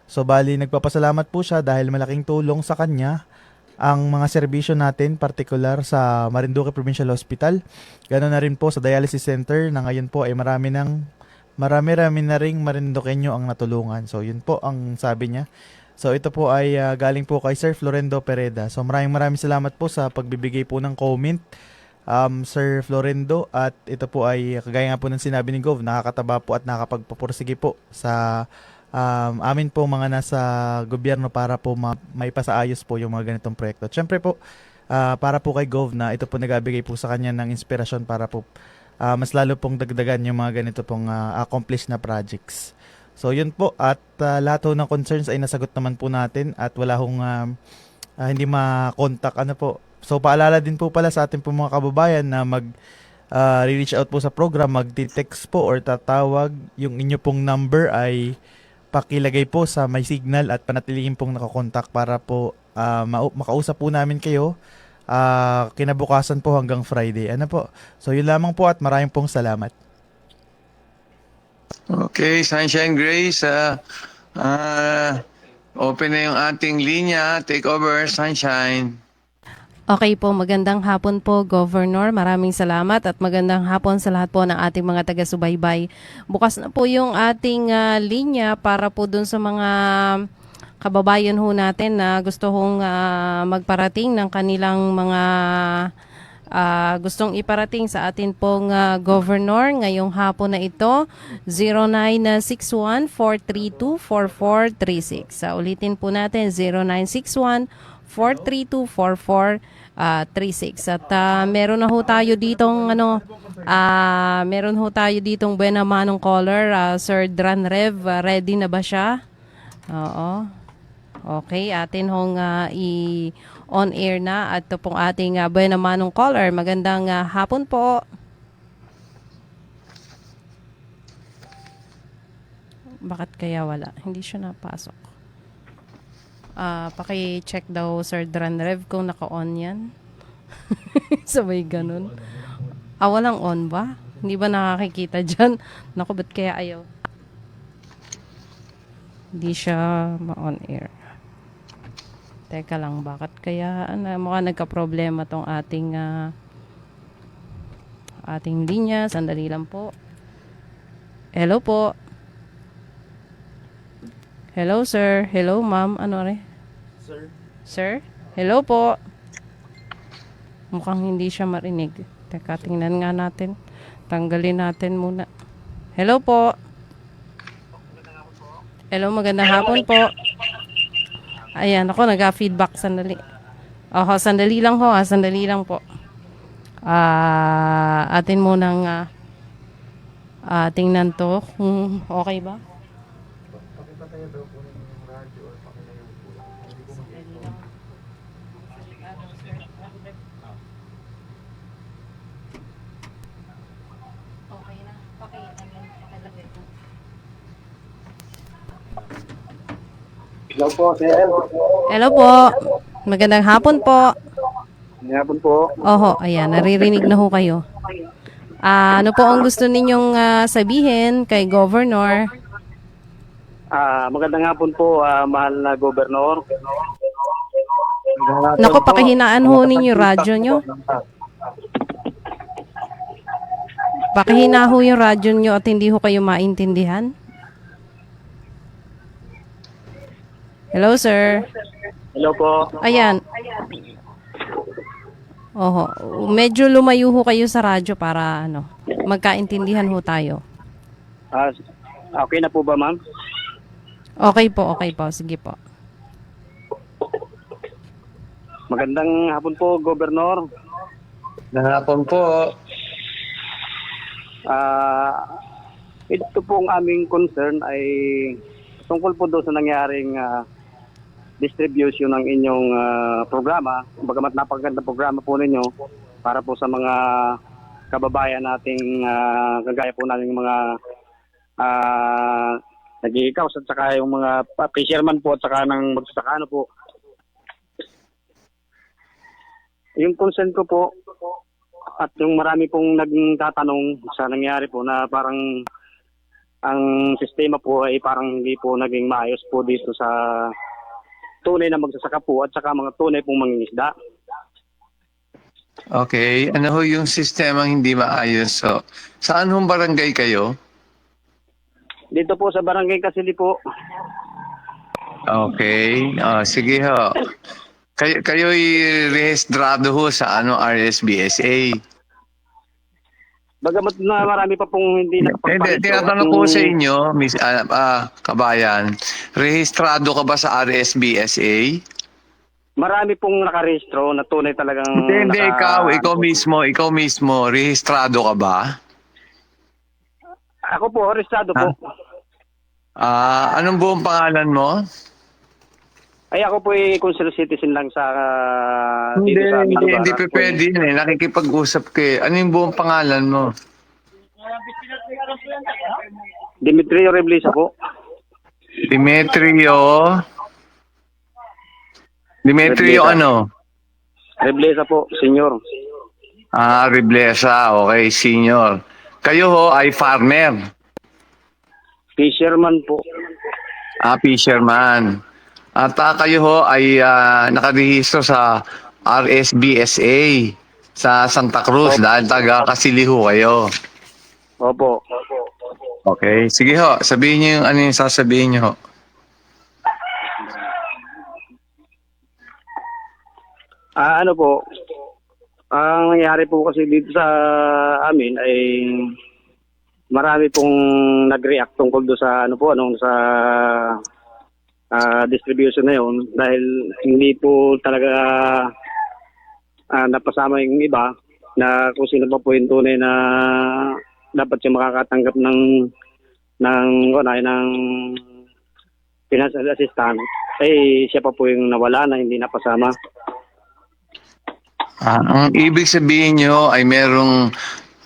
So bali nagpapasalamat po siya dahil malaking tulong sa kanya ang mga serbisyo natin, particular sa Marinduque Provincial Hospital. Ganoon na rin po sa dialysis center na ngayon po ay marami na ring Marinduqueño ang natulungan. So yun po ang sabi niya. So ito po ay galing po kay Sir Florendo Pereda. So maraming salamat po sa pagbibigay po ng comment, Sir Florendo. At ito po ay kagaya nga po ng sinabi ni Gov, nakakataba po at nakakapagpapursige po sa amin po mga nasa gobyerno para po maipasaayos po yung mga ganitong proyekto. At syempre po, para po kay Gov na ito po nagabigay po sa kanya ng inspirasyon para po mas lalo pong dagdagan yung mga ganito pong accomplished na projects. So yun po, at lahat ho ng concerns ay nasagot naman po natin at wala hong hindi ma-contact So paalala din po pala sa ating po mga kababayan na reach out po sa program, mag-text po or tatawag. Yung inyo pong number ay pakilagay po sa may signal at panatilihin pong nakakontak para po makausap po namin kayo kinabukasan po hanggang Friday. So yun lamang po at maraming pong salamat.
Okay, Sunshine Grace, open na yung ating linya. Take over, Sunshine.
Okay po, magandang hapon po, Governor. Maraming salamat at magandang hapon sa lahat po ng ating mga taga-subaybay. Bukas na po yung ating linya para po dun sa mga kababayan ho natin na gusto hong magparating ng kanilang mga gustong iparating sa atin pong Governor ngayong hapon na ito, 0961-432-4436. Ulitin po natin, 0961-432-4436. At meron na ho tayo ditong meron ho tayo ditong buena manong caller, Sir Dran Rev. Ready na ba siya? Oo. Okay, atin hong on air na at ito pong ating buena manong caller. Magandang hapon po. Bakit kaya wala? Hindi siya napasok. Paki-check daw Sir Dran Rev kung naka-on yan. Sabay ganun. Walang on ba? Hindi ba nakakikita dyan? Naku, ba't kaya ayaw? Hindi siya ma-on air. Teka lang, bakit kaya mukhang nagka-problema tong ating linya. Sandali lang po. Hello po. Hello, sir. Hello, ma'am. Sir? Hello po. Mukhang hindi siya marinig. Teka, tingnan nga natin. Tanggalin natin muna. Hello po. Hello, magandang hapon po. Ayan, ako nag-feedback. Sandali. Sandali lang ho. Sandali lang po. Atin munang tingnan to. Okay ba?
Hello po, sir.
Hello po. Magandang hapon po.
Hapon po.
Oho, ayan, naririnig na ho kayo. Ano po ang gusto ninyong sabihin kay Governor?
Magandang hapon po, mahal na Gobernador.
Naku, pakihinaan ho ninyo radyo nyo. Pakihina ho yung radyo nyo at hindi ho kayo maintindihan. Hello, sir.
Hello po.
Ayan. Oho, medyo lumayo ho kayo sa radyo para magkaintindihan ho tayo.
Okay na po ba, ma'am?
Okay po. Sige po.
Magandang hapon po, Gobernador.
Nahapon po.
Ito pong aming concern ay tungkol po doon sa nangyaring distribution ng inyong programa. Bagamat napakagandang programa po ninyo para po sa mga kababayan nating kagaya po natin mga nag-iikaws at saka yung mga fisherman po at saka ng magsasaka po. Yung concern ko po at yung marami pong nagtatanong sa nangyari po na parang ang sistema po ay parang hindi po naging maayos po dito sa tunay na magsasaka po at saka mga tunay pong mangingisda.
Okay, ano ho yung sistemang hindi maayos? So, saan hong barangay kayo?
Dito po sa Barangay Kasili po.
Okay, sige ho. Kayo'y rehistrado ho sa RSBSA.
Bagamat na marami pa pong hindi nakapagpahito.
Tinatanong ko sa inyo, Miss Kabayan, rehistrado ka ba sa RSBSA?
Marami pong nakarehistro na tunay talagang...
Hindi, ikaw mismo, rehistrado ka ba?
Ako po, rehistrado po.
Anong buong pangalan mo?
Ay ako po ay consular citizen lang sa...
Hindi
Lugar.
pwede yun eh. Nakikipag-usap ka. Ano yung buong pangalan mo?
Demetrio Reblesa po.
Demetrio
Reblesa.
ano?
Reblesa po, senyor.
Reblesa. Okay, senior. Kayo ho ay farmer.
Fisherman po.
Fisherman. At kayo ho ay nakarehistro sa RSBSA sa Santa Cruz dahil taga Kasili ho kayo.
Opo.
Okay. Sige ho, sabihin niyo yung ano yung sasabihin niyo ho.
Ano po, ang nangyari po kasi dito sa amin ay marami pong nag-react tungkol do sa sa distribution na yun dahil hindi po talaga napasama yung iba na kung sino pa po yung tunay na dapat siya makakatanggap ng financial assistance siya pa po yung nawala na hindi napasama.
Ang ibig sabihin nyo ay merong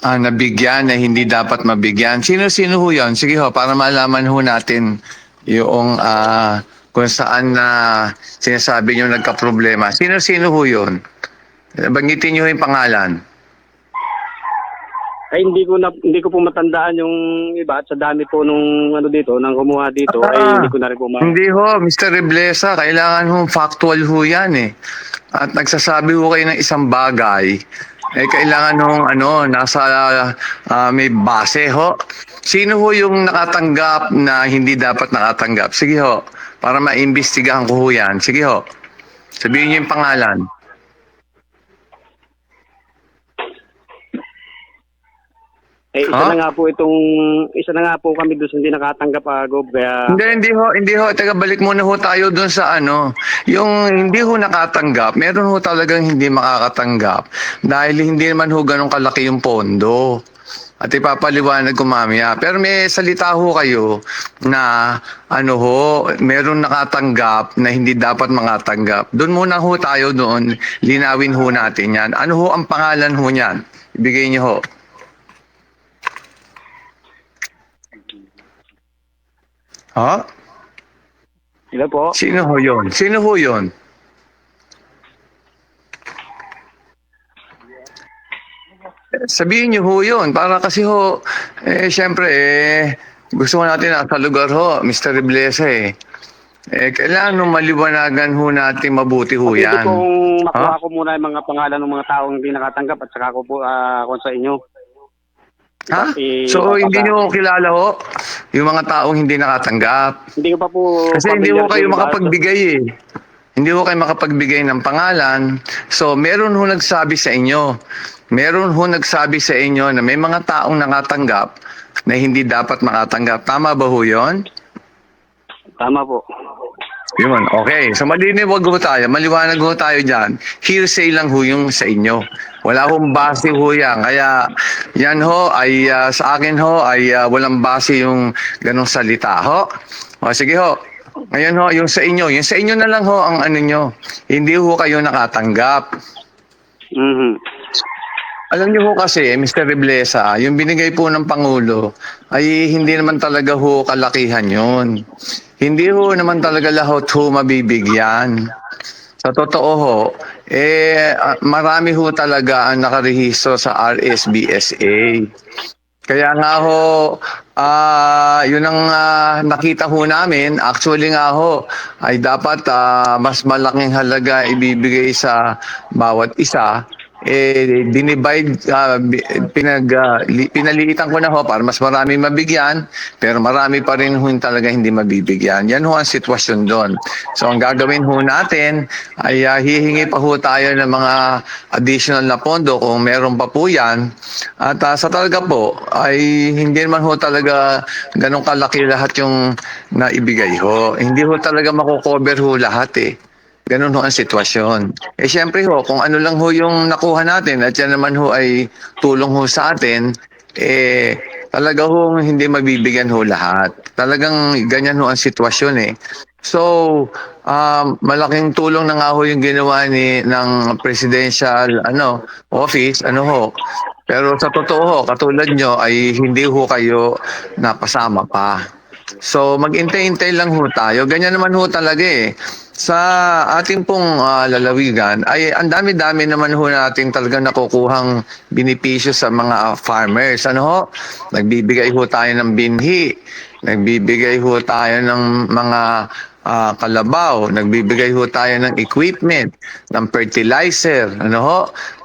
nabigyan na hindi dapat mabigyan. Sino-sino ho yan? Sige ho, para malaman ho natin yung kung saan na sinasabi nyo nagka-problema. Sino-sino ho yun? Banggitin nyo yung pangalan.
Ay hindi ko po matandaan yung iba at sa dami po nung dito, nang kumuha dito ay hindi ko na rin po
Hindi ho, Mr. Reblesa, kailangan ho factual ho yan eh. At nagsasabi ho kayo ng isang bagay, kailangan hong nasa may base ho. Sino ho yung nakatanggap na hindi dapat nakatanggap? Sige ho, para maimbestigahan ko ho yan. Sige ho, sabihin niyo yung pangalan.
Isa na nga po kami doon hindi nakatanggap Gob kaya
Hindi ho. Teka, balik muna ho tayo doon sa yung hindi ho nakatanggap. Meron ho talagang hindi makakatanggap dahil hindi naman ho ganun kalaki yung pondo. At ipapaliwanag ko mamaya. Pero may salita ho kayo na meron nakatanggap na hindi dapat makatanggap. Doon muna ho tayo doon. Linawin ho natin yan. Ano ho ang pangalan ho niyan? Ibigay niyo ho. Ha?
Hello po.
Sino ho yun? Sabihin niyo ho yun. Para kasi ho, syempre, gusto ko natin nasa lugar ho, Mr. Reblesa kailangan nung maliwanagan ho natin mabuti ho
Pwede
yan.
kong makuha
Ha?
ko muna yung mga pangalan ng mga taong hindi nakatanggap at saka ko po kung sa inyo.
Ha? So, hindi niyo kilala ho yung mga taong hindi nakatanggap.
Hindi ko pa po
Kasi hindi ho
familiar
kayo
doon,
makapagbigay Hindi ho kayo makapagbigay ng pangalan. So, meron ho nagsabi sa inyo. Meron ho nagsabi sa inyo na may mga taong nakatanggap na hindi dapat makatanggap. Tama ba ho yun?
Tama po.
Yun, okay. So maliniwag ho tayo, maliwanag ho tayo dyan. Hearsay lang ho yung sa inyo. Wala hong base ho yan. Kaya yan ho ay sa akin ho ay walang base yung ganong salita ho. O sige ho. Ngayon ho, yung sa inyo na lang ho ang ano nyo. Hindi ho kayo nakatanggap.
Mhm.
Alam niyo ho kasi, Mr. Reblesa, yung binigay po ng Pangulo ay hindi naman talaga ho kalakihan yun. Hindi ho naman talaga lahat ho mabibigyan. Sa totoo ho, marami ho talaga ang nakarehistro sa RSBSA. Kaya nga ho, yun ang nakita ho namin. Actually nga ho, ay dapat mas malaking halaga ibibigay sa bawat isa. Dinivide, pinaliitan ko na ho para mas marami mabigyan, pero marami pa rin ho talaga hindi mabibigyan. Yan ho ang sitwasyon doon. So ang gagawin ho natin ay hihingi pa ho tayo ng mga additional na pondo kung meron pa po yan. At sa talaga po ay hindi naman ho talaga ganong kalaki lahat yung naibigay ho. Hindi ho talaga makukover ho lahat Ganun ho ang sitwasyon. Siyempre ho, kung ano lang ho yung nakuha natin at yan naman ho ay tulong ho sa atin, talaga ho hindi mabibigyan ho lahat. Talagang ganyan ho ang sitwasyon So, malaking tulong na nga ho yung ginawa ng presidential office, Pero sa totoo ho, katulad nyo ay hindi ho kayo napasama pa. So, mag-intay-intay lang ho tayo. Ganyan naman ho talaga Sa ating pong lalawigan, ay ang dami-dami naman ho natin talagang nakukuhang benepisyo sa mga farmers. Nagbibigay ho tayo ng binhi, nagbibigay ho tayo ng mga kalabaw, nagbibigay ho tayo ng equipment, ng fertilizer,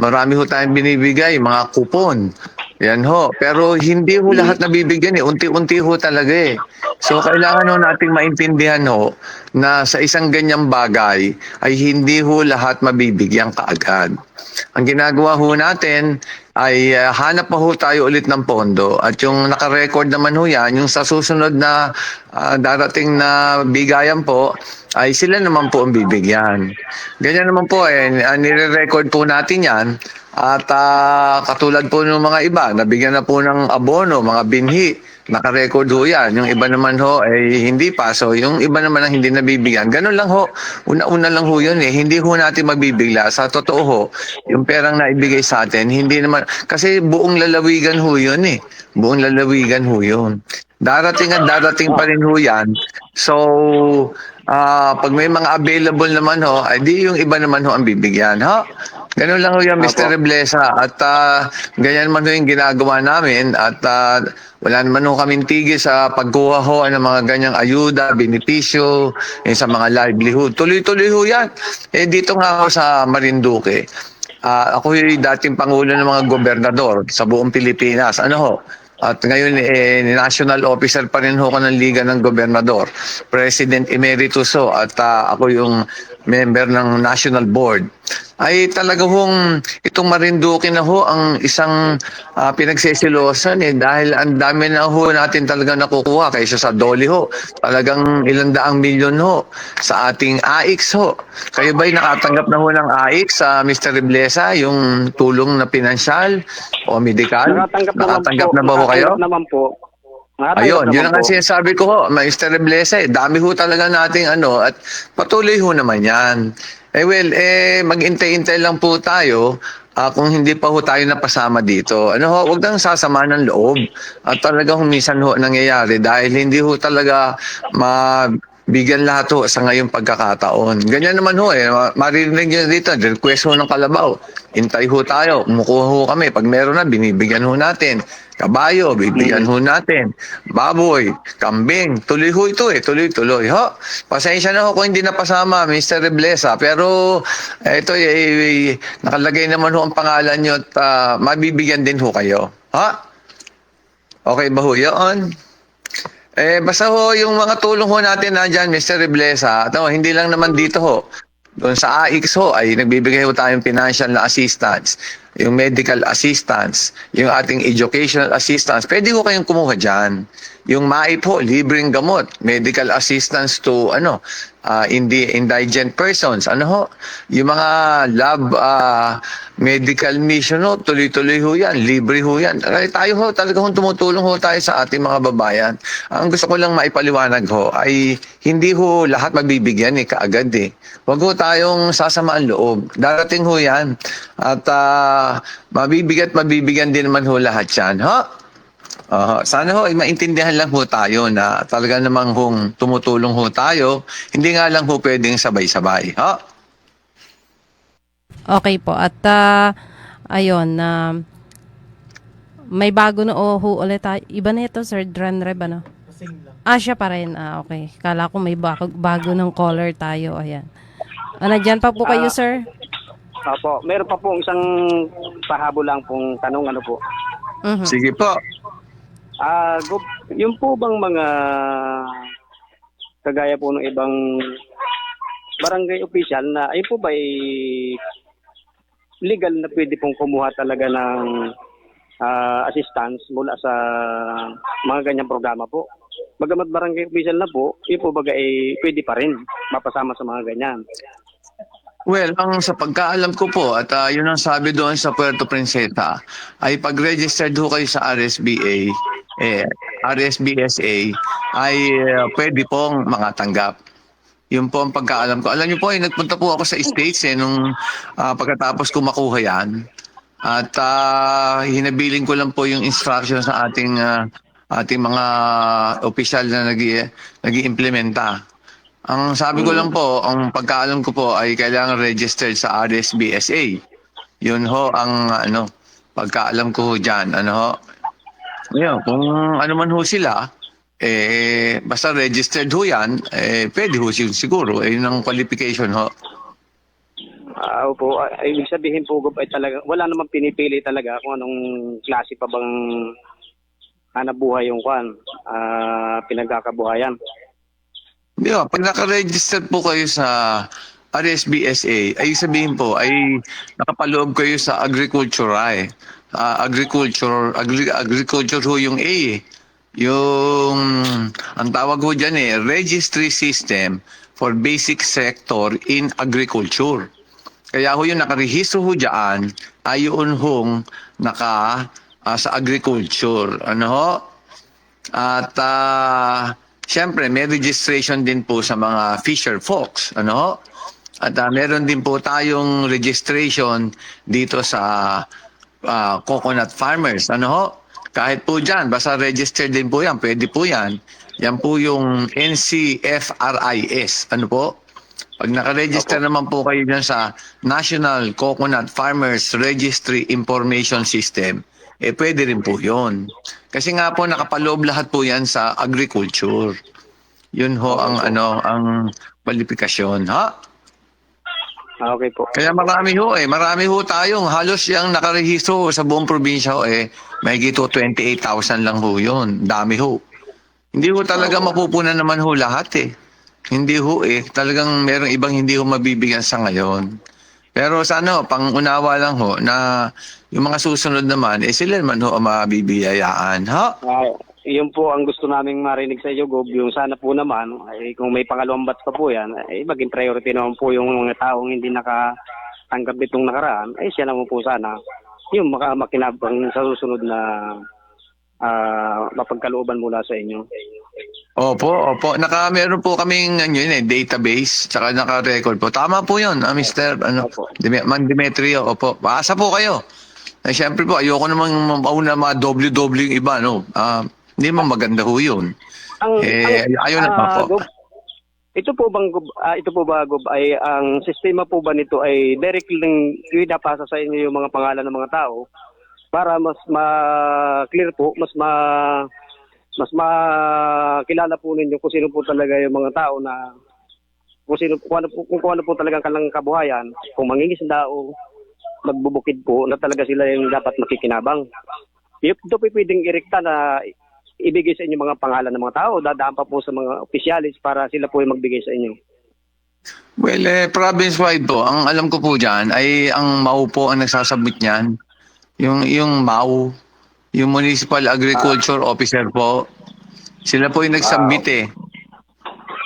marami ho tayong binibigay, mga kupon. Yan ho. Pero hindi ho lahat nabibigyan Unti-unti ho talaga So, kailangan ho nating maintindihan ho na sa isang ganyang bagay ay hindi ho lahat mabibigyan kaagad. Ang ginagawa ho natin ay hanap pa ho tayo ulit ng pondo at yung nakarecord naman ho yan, yung sa susunod na darating na bigayan po, ay sila naman po ang bibigyan. Ganyan naman po nire-record po natin yan at katulad po ng mga iba, nabigyan na po ng abono, mga binhi, naka-record ho yan. Yung iba naman ho ay hindi pa. So yung iba naman ang hindi nabibigyan. Ganun lang ho. Una-una lang ho yun Hindi ho natin mabibigla. Sa totoo ho, yung perang naibigay sa atin, hindi naman, kasi buong lalawigan ho yun Buong lalawigan ho yun. Darating at darating pa rin ho yan. So, pag may mga available naman ho, ay di yung iba naman ho ang bibigyan. Ganun lang ho yan, Mr. Reblesa. At ganyan man ho yung ginagawa namin. At wala naman ho kaming tigil sa pagkuha ho ng mga ganyang ayuda, benepisyo, sa mga livelihood. Tuloy-tuloy ho yan. Dito nga ho sa Marinduque. Ako yung dating pangulo ng mga gobernador sa buong Pilipinas. At ngayon, national officer pa rin ho ko ng Liga ng Gobernador. President Emeritus at ako yung member ng National Board. Ay talaga hong itong Marinduque na ho ang isang pinagsisilosan dahil ang dami na ho natin talaga nakukuha kaysa sa Dole ho. Talagang 100 milyon ho sa ating AIX ho. Kayo ba'y nakatanggap na ho ng AIX sa Mr. Reblesa, yung tulong na pinansyal o medikal? Nakatanggap na ba ho kayo?
Nakatanggap naman po.
Ayun, yun ang sinasabi ko ho, Mr. Reblesa, dami ho talaga nating at patuloy ho naman yan. Mag-intay-intay lang po tayo kung hindi pa ho tayo napasama dito. Huwag nang sasama ng loob. At talagang minsan ho nangyayari dahil hindi ho talaga bigyan lahat ho sa ngayong pagkakataon. Ganyan naman ho eh. Maririnig nyo dito, request ho ng kalabaw. Hintay ho tayo, kumukuha ho kami. Pag meron na, binibigyan ho natin. Kabayo, bibigyan ho natin. Baboy, kambing, tuloy ho ito eh, tuloy-tuloy. Ho, pasensya na ho kung hindi napasama, Mr. Reblesa. Pero ito nakalagay naman ho ang pangalan nyo at mabibigyan din ho kayo. Ha? Okay ba ho yun? Basta ho, yung mga tulong ho natin nandyan, Mr. Reblesa, hindi lang naman dito ho. Doon sa AIX ho, ay nagbibigay ho tayong financial na assistance, yung medical assistance, yung ating educational assistance. Pwede ho kayong kumuha dyan. Yung MAIP ho, libreng gamot, medical assistance to indigent persons. Yung mga lab medical mission ho, tuloy-tuloy ho yan, libre ho yan. Tayo ho, talaga ho, tumutulong ho tayo sa ating mga babayan. Ang gusto ko lang maipaliwanag ho, ay hindi ho lahat mabibigyan kaagad eh. Huwag ho tayong sasamaan loob. Darating ho yan. At mabibigyan din naman ho lahat yan. Sana ho, maintindihan lang ho tayo na talaga namang hong tumutulong ho tayo. Hindi nga lang ho pwedeng sabay-sabay.
Okay po. At ayun, may bago na ho ulit tayo. Iba na ito, Sir Dran Reb, ano? Siya pa rin. Okay. Kala ko may bago ng caller tayo. Ayan. Nandyan pa po kayo, sir?
Opo, meron pa pong isang pahabol lang pong tanong, ano po.
Mhm.
Sige po.
Yung po bang mga kagaya po ng ibang barangay official na ay po ba legal na pwede pong kumuha talaga ng assistance mula sa mga ganyang programa po? Bagamat barangay official na po, yun po baga pwede pa rin mapasama sa mga ganyan.
Well, sa pagkaalam ko po, at yun ang sabi doon sa Puerto Princesa, ay pag-registered ho kayo sa RSBSA, ay pwede pong makatanggap. Yun po ang pagkaalam ko. Alam niyo po, nagpunta po ako sa States nung pagkatapos ko makuha yan. At hinabiling ko lang po yung instruction sa ating mga opisyal na nag-iimplementa. Ang sabi ko lang po, ang pagkaalam ko po ay kailangan registered sa RSBSA. Yun ho ang pagkaalam ko ho dyan. Ngayon, kung ano man ho sila, basta registered ho yan, pwede ho siguro. Yun ang qualification ho.
Opo, ibig sabihin po ay talaga, wala namang pinipili talaga kung anong klase pa bang hanap buhay yung pinagkakabuhayan.
Di ba, pag naka-register po kayo sa RSBSA, ay sabihin po, ay nakapaloob kayo sa agriculture agriculture ho yung A. Yung, ang tawag ho dyan Registry System for Basic Sector in Agriculture. Kaya ho yung nakarehistro ho dyan, ay yun hong sa agriculture. At siyempre, may registration din po sa mga fisher folks. At meron din po tayong registration dito sa coconut farmers. Kahit po dyan, basta registered din po yan. Pwede po yan. Yan po yung NCFRIS. Pag nakaregister naman po kayo dyan sa National Coconut Farmers Registry Information System, pwede rin po yun. Kasi nga po nakapaloob lahat po yan sa agriculture. Yun ho ang kwalifikasyon,
Okay po.
Kaya marami ho tayong halos yung nakarehistro sa buong probinsya may gito 28,000 lang ho yun. Dami ho. Hindi ho talaga mapupunan naman ho lahat Hindi ho talagang merong ibang hindi ho mabibigyan sa ngayon. Pero sana pang-unawa lang ho na yung mga susunod naman, sila naman ho ang mabibiyayaan.
Yun po ang gusto naming marinig sa iyo, Gob. Yung sana po naman, kung may pangalawang batch pa po yan, maging priority naman po yung mga taong hindi nakatanggap itong nakaraan, siya naman po sana yung makinabang sa susunod na mapagkalooban mula sa inyo.
Opo. Meron po kaming database, tsaka naka-record po. Tama po yun, Mr. Man Demetrio. Opo. Paasa po kayo. Siyempre po, ayoko namang mauna mga W yung iba, Hindi man maganda ho yun. Ayaw na pa po.
Ito po ba Gob, ay ang sistema po ba nito ay directly lang pinapasa sa inyo yung mga pangalan ng mga tao para mas ma-clear po, mas makilala po ninyo kung sino po talaga yung mga tao na kung ano po talagang kanilang kabuhayan, kung mangingisda o magbubukid po na talaga sila yung dapat makikinabang. Ito po pwedeng irekta na ibigay sa inyo mga pangalan ng mga tao, dadaan pa po sa mga opisyalis para sila po yung magbigay sa inyo.
Well, province-wide po, ang alam ko po dyan ay ang MAU po ang nagsasubmit niyan. Yung MAU, yung Municipal Agriculture Officer po, sila po yung nagsubmit eh.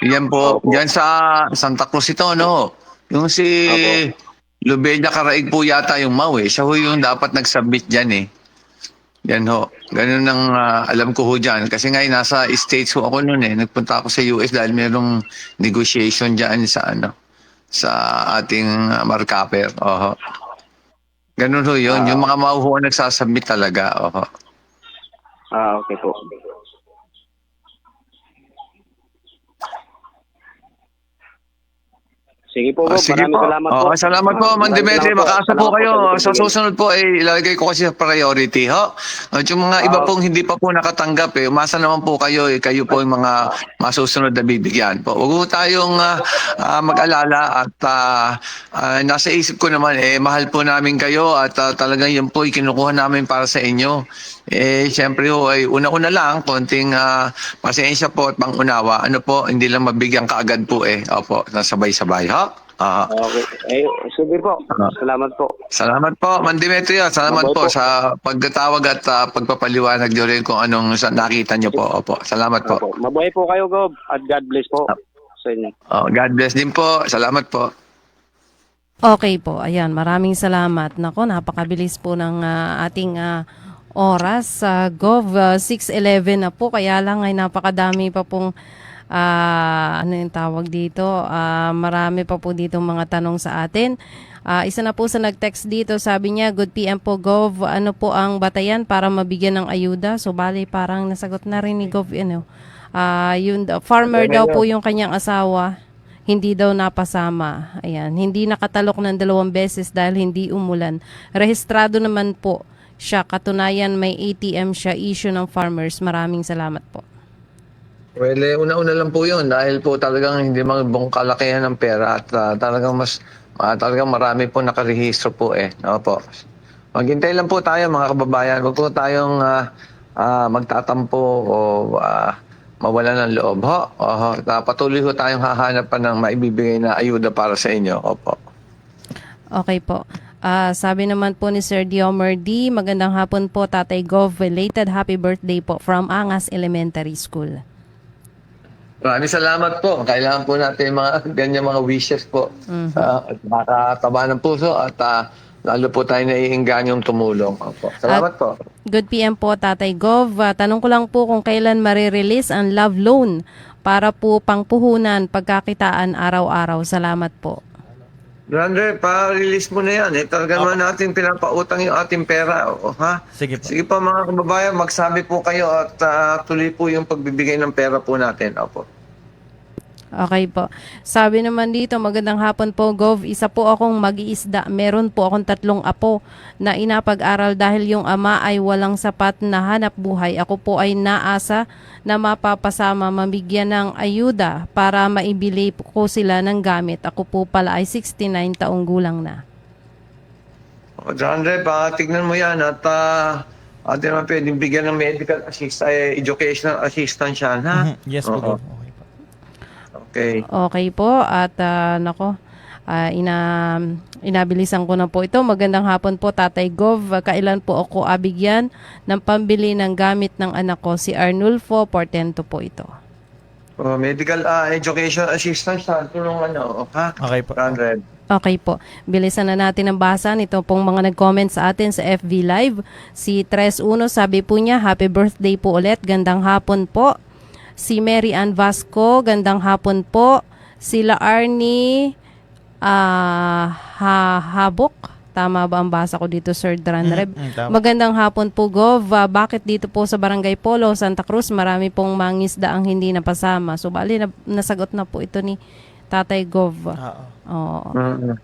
Yan po, dyan sa Santa Cruz ito, no? Yung si Lubella Caraig po yata yung MAU eh. Siya ho yung dapat nagsubmit dyan eh. Yan ho. Ganun ang alam ko ho dyan. Kasi nga nasa States ho ako noon eh. Nagpunta ako sa US dahil mayroong negotiation dyan sa sa ating markaper. Oho. Ganun ho yun. Yung mga MAU ho ang nagsasubmit talaga. Oho.
Okay po. Sige po, Bob.
Sige
Maraming
po.
salamat po.
Salamat po, Man Demetri. Makaasa po kayo. Sa susunod po, ilalagay ko kasi sa priority. Ho? At yung mga iba pong hindi pa po nakatanggap, umasa naman po kayo. Kayo po yung mga masusunod na bibigyan po. Huwag po tayong mag-alala at nasa isip ko naman, mahal po namin kayo at talagang yun po kinukuha namin para sa inyo. Siyempre ho, una-una lang, konting pasensya po at pangunawa. Ano po, hindi lang mabigyan kaagad po Opo, nasabay-sabay. Ha?
Okay. Sige po. Salamat po.
Salamat po, Man Demetrio. Salamat
Mabuhay
po
po.
sa pagtatawag at pagpapaliwanag nyo rin kung anong nakita nyo po. Opo, salamat po.
Opo. Mabuhay po kayo, Gob. At God bless po sa inyo.
God bless din po. Salamat po.
Okay po, ayan, maraming salamat. Nako, napakabilis po ng ating oras. Gov, 6:11 na po, kaya lang ay napakadami pa pong ano yung tawag dito, marami pa po dito mga tanong sa atin. Isa na po sa nag-text dito, sabi niya, good PM po Gov, ano po ang batayan para mabigyan ng ayuda? So bali parang nasagot na rin ni Gov, yung farmer daw po yung kanyang asawa, hindi daw napasama. Ayan, hindi nakatalok ng 2 beses dahil hindi umulan. Rehistrado naman po siya, katunayan may ATM siya, issue ng farmers. Maraming salamat po.
Well, una-una lang po yun dahil po talagang hindi magbuong kalakihan ng pera at talagang talagang marami po nakarehistro po Opo. Maghintay lang po tayo mga kababayan. Huwag po tayong magtatampo o mawala ng loob. Patuloy po tayong hahanap pa ng maibibigay na ayuda para sa inyo. Opo.
Okay po. Sabi naman po ni Sir Diomer D, magandang hapon po Tatay Gov, related happy birthday po from Angas Elementary School.
Maraming salamat po. Kailangan po natin mga ganyan mga wishes po. Nakakataba ng puso at lalo po tayo naiingganyong tumulong. Opo. Salamat po.
Good PM po Tatay Gov. Tanong ko lang po kung kailan marirelease ang love loan para po pangpuhunan pagkakitaan araw-araw. Salamat po.
Andre, pa-release mo na yan. Talaga naman natin pinapautang yung ating pera. Ha?
Sige po.
Sige po mga kababayan, magsabi po kayo at tuloy po yung pagbibigay ng pera po natin. Opo.
Okay po. Sabi naman dito, magandang hapon po, Gov. Isa po akong mag-iisda. Meron po akong 3 apo na inapag-aral dahil yung ama ay walang sapat na hanap buhay. Ako po ay naasa na mapapasama, mabigyan ng ayuda para maibili ko sila ng gamit. Ako po pala ay 69 taong gulang na.
Andre, tignan mo yan at atin naman pwedeng bigyan ng medical assistance, educational assistance yan, ha?
Yes po,
Oo.
Gov. Okay po.
Okay.
Okay po at nako, inabilisan ko na po ito. Magandang hapon po Tatay Gov. Kailan po ako abigyan ng pambili ng gamit ng anak ko? Si Arnulfo Portento po ito.
Medical education assistance, ha? Tulungan ha?
Okay po.
100.
Okay po. Bilisan na natin ang basa nito pong mga nag-comment sa atin sa FB Live. Si 31 sabi po niya, happy birthday po ulit. Gandang hapon po. Si Mary Ann Vasco, gandang hapon po. Sila Arnie Habok, Tama ba ang basa ko dito, Sir Dranreb?
tama.
Magandang hapon po, Gov. Bakit dito po sa Barangay Polo, Santa Cruz, marami pong mangisda ang hindi napasama? So, bali, nasagot na po ito ni Tatay Gov.
Oo.
Oo.
Mm.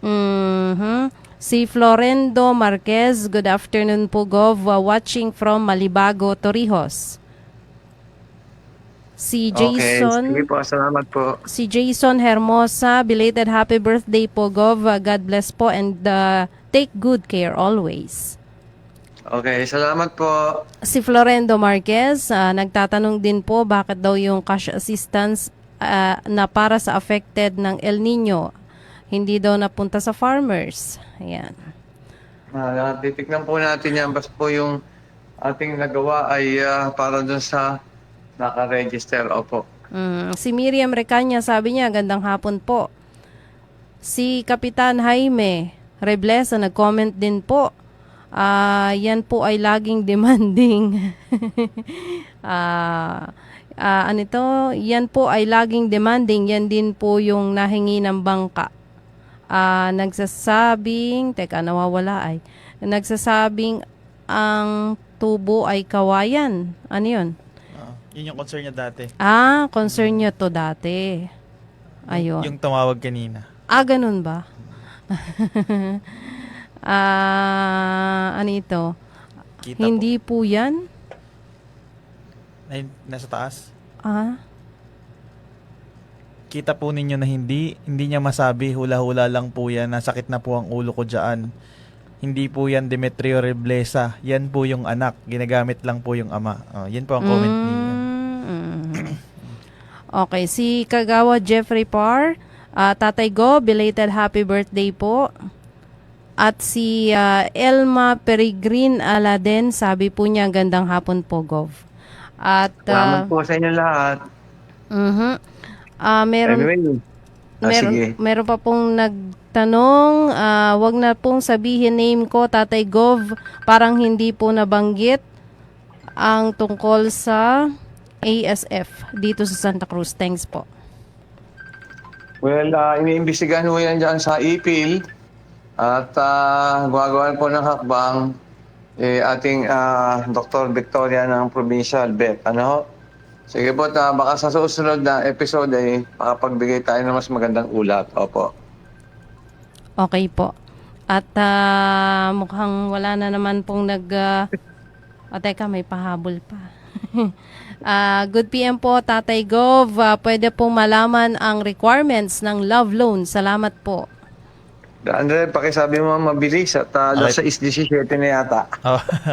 Mhm. Si Florendo Marquez, good afternoon po, Gov. Watching from Malibago, Torrijos. Si Jason...
Okay, sige po, salamat po.
Si Jason Hermosa, belated happy birthday po, Gov. God bless po and take good care always.
Okay, salamat po.
Si Florendo Marquez, nagtatanong din po bakit daw yung cash assistance na para sa affected ng El Nino hindi daw napunta sa farmers. Ayan.
Titignan po natin yan. Basta po yung ating nagawa ay para dun sa naka-register. Opo.
Si Miriam Recanya, sabi niya, gandang hapon po. Si Kapitan Jaime Reblesa, nag-comment din po. Yan po ay laging demanding. Ano ito? Yan po ay laging demanding. Yan din po yung nahingi ng bangka. Nagsasabing, teka, nawawala ay. Nagsasabing ang tubo ay kawayan. Ano yun?
Yun yung concern niya dati.
Concern niya to dati. Ayun.
Yung tumawag kanina.
Ganun ba? Ano ito?
Kita
Hindi po yan?
Nasa taas. Kita po ninyo na hindi niya masabi, hula-hula lang po yan, nasakit na po ang ulo ko dyan. Hindi po yan Demetrio Reblesa, yan po yung anak, ginagamit lang po yung ama. Yan po ang comment niya.
Okay, si Kagawa Jeffrey Parr, Tatay Go, belated happy birthday po. At si Elma Peregrin Aladen, sabi po niya, gandang hapon po, Gov. At
Salamat po sa inyo lahat.
Meron pa pong nagtanong, wag na pong sabihin name ko, Tatay Gov, parang hindi po nabanggit ang tungkol sa ASF dito sa Santa Cruz. Thanks po.
Well, iniimbestigahan mo yan dyan sa IPIL at gumagawa po ng hakbang ating Dr. Victoria ng Provincial Vet. Ano ho? Sige po, baka sa susunod na episode ay makapagbigay tayo ng mas magandang ulat. Opo.
Okay po. At mukhang wala na naman pong teka, may pahabol pa. Good PM po, Tatay Gov. Pwede pong malaman ang requirements ng love loan. Salamat po.
Andre, pakisabi mo mabilis at nasa 17 na yata.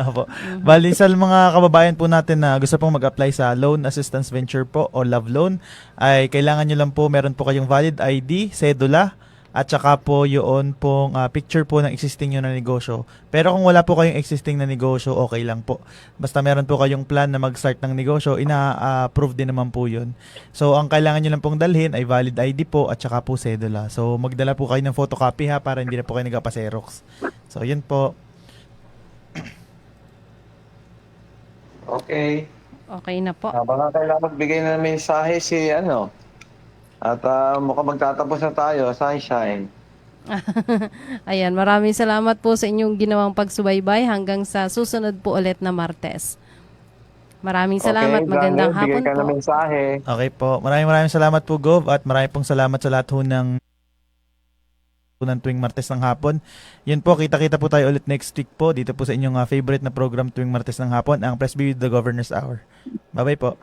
Opo. Bali sa mga kababayan po natin na gusto pong mag-apply sa Loan Assistance Venture po o Love Loan, ay kailangan nyo lang po, meron po kayong valid ID, cedula, at saka po yun pong picture po ng existing nyo na negosyo. Pero kung wala po kayong existing na negosyo, okay lang po. Basta meron po kayong plan na mag-start ng negosyo, ina-approve din naman po yun. So, ang kailangan nyo lang pong dalhin ay valid ID po at saka po cedula. So, magdala po kayo ng photocopy ha para hindi na po kayo nagpa-xerox. So, yun po.
Okay.
Okay na po.
Baka kailangan magbigay na ng mensahe si At mukhang magtatapos na tayo, Sunshine.
Ayan, maraming salamat po sa inyong ginawang pagsubaybay hanggang sa susunod po ulit na Martes. Maraming salamat. Magandang hapon
bigay ka
po.
ng mensahe.
Okay po. Maraming salamat po, Gov, at maraming pong salamat sa lahat ho ng tuwing Martes ng hapon. Yun po, kita-kita po tayo ulit next week po dito po sa inyong favorite na program tuwing Martes ng hapon, ang Press B with the Governor's Hour. Bye-bye po.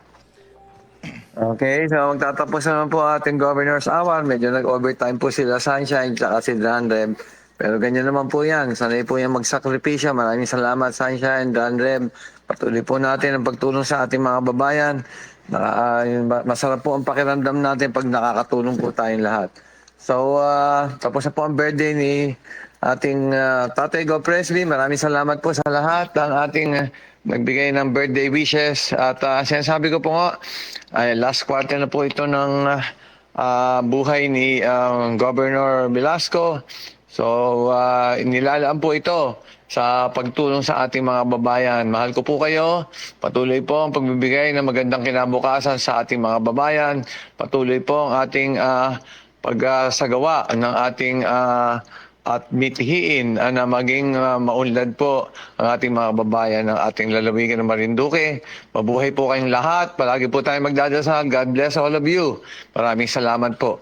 Okay, so magtatapos naman po ating Governor's Hour. Medyo nag-overtime po sila Sunshine at si Danrem. Pero ganyan naman po yan. Sanay po yan magsakripisyo. Maraming salamat Sunshine, Danrem. Patuloy po natin ang pagtulong sa ating mga babayan. Masarap po ang pakiramdam natin pag nakakatulong po tayong lahat. So, tapos na po ang birthday ni ating Tatay Go Presley. Maraming salamat po sa lahat ng ating nagbigay ng birthday wishes. At sinasabi ko po nga, ay last quarter na po ito ng buhay ni Governor Velasco. So, nilalaan po ito sa pagtulong sa ating mga babayan. Mahal ko po kayo. Patuloy po ang pagbibigay ng magandang kinabukasan sa ating mga babayan. Patuloy po ang ating pagsagawa ng ating at mithiin na maging maunlad po ang ating mga babayan ng ating lalawigan ng Marinduque. Mabuhay po kayong lahat. Palagi po tayo magdadasal. God bless all of you. Maraming salamat po.